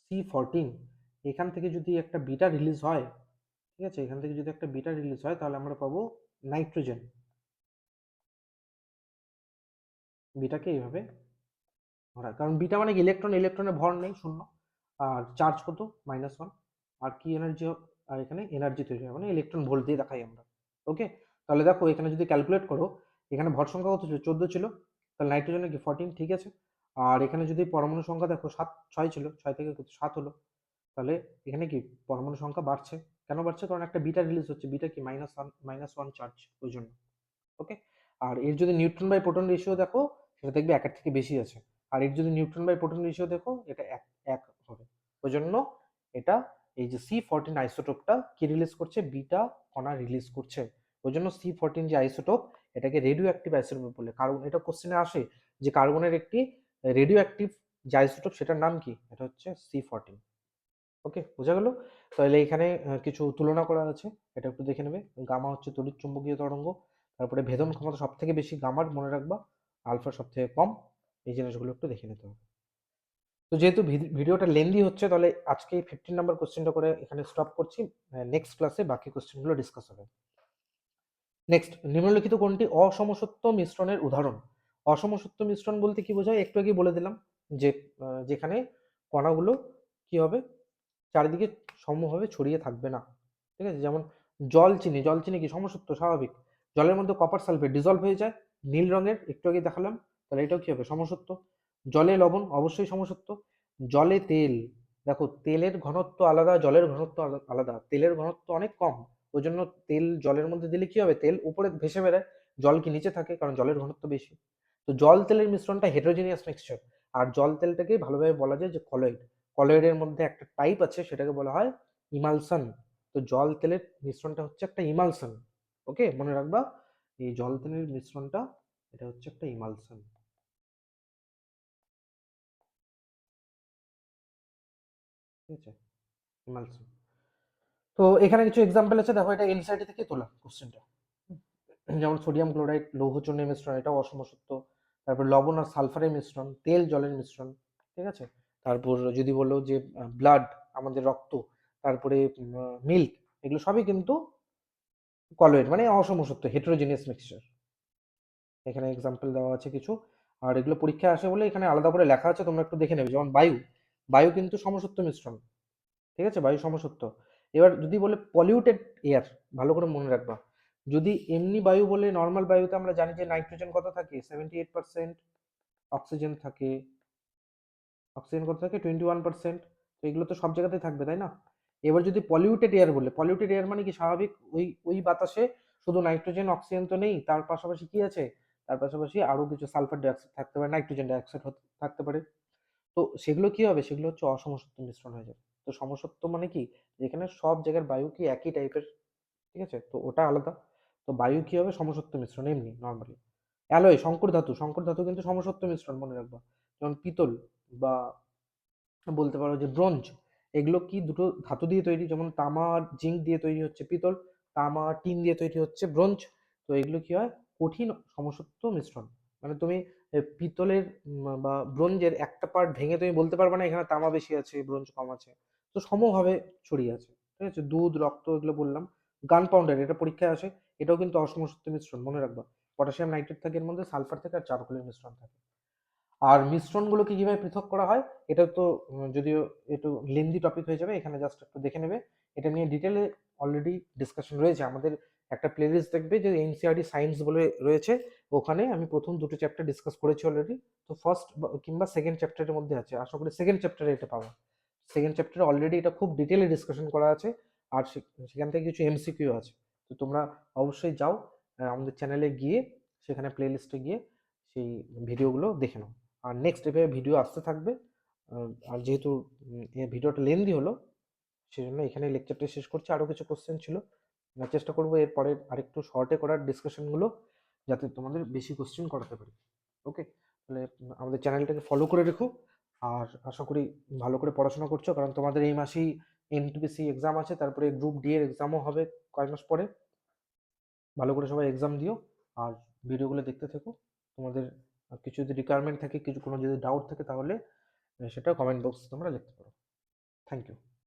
C14। এখান থেকে যদি একটা বিটা রিলিজ হয়, ঠিক আছে, এখান থেকে যদি একটা বিটা রিলিজ হয়, তাহলে আমরা পাবো নাইট্রোজেন। বিটাকে এইভাবে ধরা, কারণ বিটা মানে ইলেকট্রন, ইলেকট্রনের ভর নেই, শূন্য, আর চার্জ কত, -1, আর কি এনার্জি, আর এখানে এনার্জি তৈরি হয়, মানে ইলেকট্রন ভোল্ট দিয়ে দেখাই আমরা। ওকে, তাহলে দেখো এখানে যদি ক্যালকুলেট করো, এখানে ভর সংখ্যা কত ছিল, 14 ছিল, তাহলে নাইট্রোজেনের কি 14, ঠিক আছে। আর এখানে যদি পরমাণু সংখ্যা দেখো 6 ছিল, 6 থেকে 7 হলো, তাহলে এখানে কি পরমাণু সংখ্যা বাড়ছে। কেন বাড়ছে, কারণ একটা বিটা রিলিজ হচ্ছে, বিটা কি -1 চার্জ, ওই জন্য। ওকে, আর এর যদি নিউট্রন বাই প্রোটন রেশিও দেখো, সেটা দেখবে একের থেকে বেশি আছে। আর এর যদি নিউট্রন বাই প্রোটন রেশিও দেখো, এটা এক এক হবে। ওই জন্য এটা, এই যে C14 আইসোটোপটা কি রিলিজ করছে, বিটা কণা রিলিজ করছে। ওই জন্য C14 যে আইসোটোপ, এটাকে রেডিও অ্যাক্টিভ আইসোটোপ বলে। কারণ এটা কোশ্চেনে আসে যে কার্বনের একটি রেডিও অ্যাক্টিভ যে আইসোটোপ, সেটার নাম কি, এটা হচ্ছে C14। ওকে, বোঝা গেল। তাহলে এখানে কিছু তুলনা করা আছে, এটা একটু দেখে নেবে। গামা হচ্ছে তড়িৎ চুম্বকীয় তরঙ্গ, তারপরে ভেদন ক্ষমতা সব থেকে বেশি গামার, মনে রাখবা, আলফা সব থেকে কম। এই জিনিসগুলো একটু দেখে নিতে হবে। তো যেহেতু ভিডিওটা লেন্দি হচ্ছে, তাহলে আজকে 15 নাম্বার কোশ্চেনটা করে এখানে স্টপ করছি। নেক্সট ক্লাসে বাকি কোশ্চেনগুলো ডিসকাস হবে। নেক্সট, নিম্নলিখিত কোনটি অসমসত্ব মিশ্রণের উদাহরণ। অসমসত্ব মিশ্রণ বলতে কি বোঝায়, একটু আগে বলে দিলাম, যে যেখানে কণাগুলো কি হবে, চারিদিকে সমভাবে ছড়িয়ে থাকবে না। ঠিক আছে, যেমন জল চিনি, জল চিনি কি সমসত্ব, স্বাভাবিক। জলের মধ্যে কপার সালফেট ডিজলভ হয়ে যায়, নীল রঙের, একটু আগে দেখালাম, তাহলে এটাও কি হবে, সমসত্ব। জলে লবণ অবশ্যই সমসত্ব। জলে তেল, দেখো তেলের ঘনত্ব আলাদা, জলের ঘনত্ব আলাদা, তেলের ঘনত্ব অনেক কম, ওই জন্য তেল জলের মধ্যে দিলে কি হবে, তেল উপরে ভেসে বেড়ায়, জল কি নিচে থাকে, কারণ জলের ঘনত্ব বেশি। তো জল তেলের মিশ্রণটা হেটেরোজেনিয়াস মিক্সচার। আর জল তেলটাকে ভালোভাবে বলা যায় যে কলয়েড। কলয়েডের মধ্যে একটা টাইপ আছে, সেটাকে বলা হয় ইমালশন। তো জল তেলের মিশ্রণটা হচ্ছে একটা ইমালশন। ওকে, মনে রাখবা, এই জল তেলের মিশ্রণটা, এটা হচ্ছে একটা ইমালশন। ঠিক আছে, ইমালশন। তো এখানে কিছু এক্সাম্পল আছে, দেখো এটা এনসিইআরটি থেকে তোলা কোশ্চেনটা। যেমন সোডিয়াম ক্লোরাইড লৌহ চূর্ণের মিশ্রণ, এটাও অসমসত্ব। তারপর লবণ আর সালফারের মিশ্রণ, তেল জলের মিশ্রণ। ঠিক আছে, তারপর যদি বলো যে ব্লাড, আমাদের রক্ত, তারপরে মিল্ক, এগুলো সবই কিন্তু কলয়েড, মানে অসমসত্ব, হেটেরোজেনিয়াস মিক্সচার। এখানে এক্সাম্পল দেওয়া আছে কিছু। আর এগুলো পরীক্ষায় আসে বলে এখানে আলাদা করে লেখা আছে, তোমরা একটু দেখে নেবে। যেমন বায়ু, বায়ু কিন্তু সমসত্ব মিশ্রণ। ঠিক আছে, বায়ু সমসত্ব। এবার যদি বলে পলিউটেড এয়ার, ভালো করে মনে রাখবা, যদি এমনি বায়ু বলে, নর্মাল বায়ুতে আমরা জানি যে নাইট্রোজেন কত থাকে, 78%, অক্সিজেন থাকে, অক্সিজেন কত থাকে, 21%। তো এগুলো তো সব জায়গাতেই থাকবে, তাই না। এবার যদি পলিউটেড এয়ার বলে, পলিউটেড এয়ার মানে কি, স্বাভাবিক ওই ওই বাতাসে শুধু নাইট্রোজেন অক্সিজেন তো নেই, তার পাশাপাশি কি আছে, তার পাশাপাশি আরো কিছু সালফার ডাইঅক্সাইড থাকতে পারে, নাইট্রোজেন ডাইঅক্সাইড থাকতে পারে। তো সেগুলো কি হবে, সেগুলো হচ্ছে অসমসত্ব মিশ্রণ হয়ে যাবে। তো সমসত্ব মানে কি, যেখানে সব জায়গার বায়ু কি একই টাইপের। ঠিক আছে, তো ওটা আলাদা। তো বায়ু কি হবে, সমসত্ব মিশ্রণ এমনি নর্মালি। অ্যালয়, সংকর ধাতু, সংকর ধাতু কিন্তু সমসত্ব মিশ্রণ, মনে রাখবা। যেমন পিতল বা বলতে পারো যে ব্রোঞ্জ, এগুলো কি দুটো ধাতু দিয়ে তৈরি, যেমন তামা আর জিঙ্ক দিয়ে তৈরি হচ্ছে পিতল, তামা টিন দিয়ে তৈরি হচ্ছে ব্রোঞ্জ। তো এগুলো কি হয়, কঠিন সমসত্ব মিশ্রণ। মানে তুমি পিতলের বা ব্রোঞ্জের একটা পার্ট ভেঙে তুমি বলতে পারবে না এখানে তামা বেশি আছে, ব্রোঞ্জ কম আছে। তো সমভাবে ছড়িয়ে আছে। ঠিক আছে, দুধ, রক্ত, এগুলো বললাম। গান পাউডার, এটা পরীক্ষায় আসে, এটাও কিন্তু অসমসত্ব মিশ্রণ, মনে রাখবা। পটাশিয়াম নাইট্রেট থাকে এর মধ্যে, সালফার থাকে আর চারকোলের মিশ্রণ থাকে। আর মিশ্রণগুলোকে কিভাবে পৃথক করা হয় এটা তো যদিও একটু লেন্দি টপিক হয়ে যাবে, এখানে জাস্ট একটু দেখে নেবে। এটা নিয়ে ডিটেলে অলরেডি ডিসকাশন রয়েছে আমাদের, একটা প্লেলিস্ট দেখবে যে এনসিআরটি সায়েন্স বলে রয়েছে, ওখানে আমি প্রথম দুটো চ্যাপ্টার ডিসকাস করেছি অলরেডি। তো ফার্স্ট কিংবা সেকেন্ড চ্যাপ্টারের মধ্যে আছে, আশা করি সেকেন্ড চ্যাপ্টারে এটা পাবো। সেকেন্ড চ্যাপ্টারে অলরেডি এটা খুব ডিটেলে ডিসকাশন করা আছে, আর সেখান থেকে কিছু এমসিকিউ আছে। তো তোমরা অবশ্যই যাও আমাদের চ্যানেলে গিয়ে, সেখানে প্লেলিস্টে গিয়ে সেই ভিডিওগুলো দেখে নাও। আর নেক্সট এভাবে ভিডিও আসতে থাকবে। আর যেহেতু এই ভিডিওটা লেন্দি হলো, সেই জন্য এখানে লেকচারটা শেষ করছি। আরও কিছু কোশ্চেন ছিল, চেষ্টা করবো এরপরে আরেকটু শর্টে করার ডিসকাশনগুলো, যাতে তোমাদের বেশি কোশ্চেন করাতে পারি। ওকে, তাহলে আমাদের চ্যানেলটাকে ফলো করে রেখো। আর আশা করি ভালো করে পড়াশোনা করছো, কারণ তোমাদের এই মাসেই এনটিপিসি এক্সাম আছে, তারপরে গ্রুপ ডি এর এক্সামও হবে কয়েক মাস পরে। ভালো করে সবাই এক্সাম দিও, আর ভিডিওগুলো দেখতে থেকো। তোমাদের কিছু যদি রিকোয়ারমেন্ট থাকে, কিছু কোনো যদি ডাউট থাকে, তাহলে সেটা কমেন্ট বক্সে তোমরা লিখতে পারো। Thank you.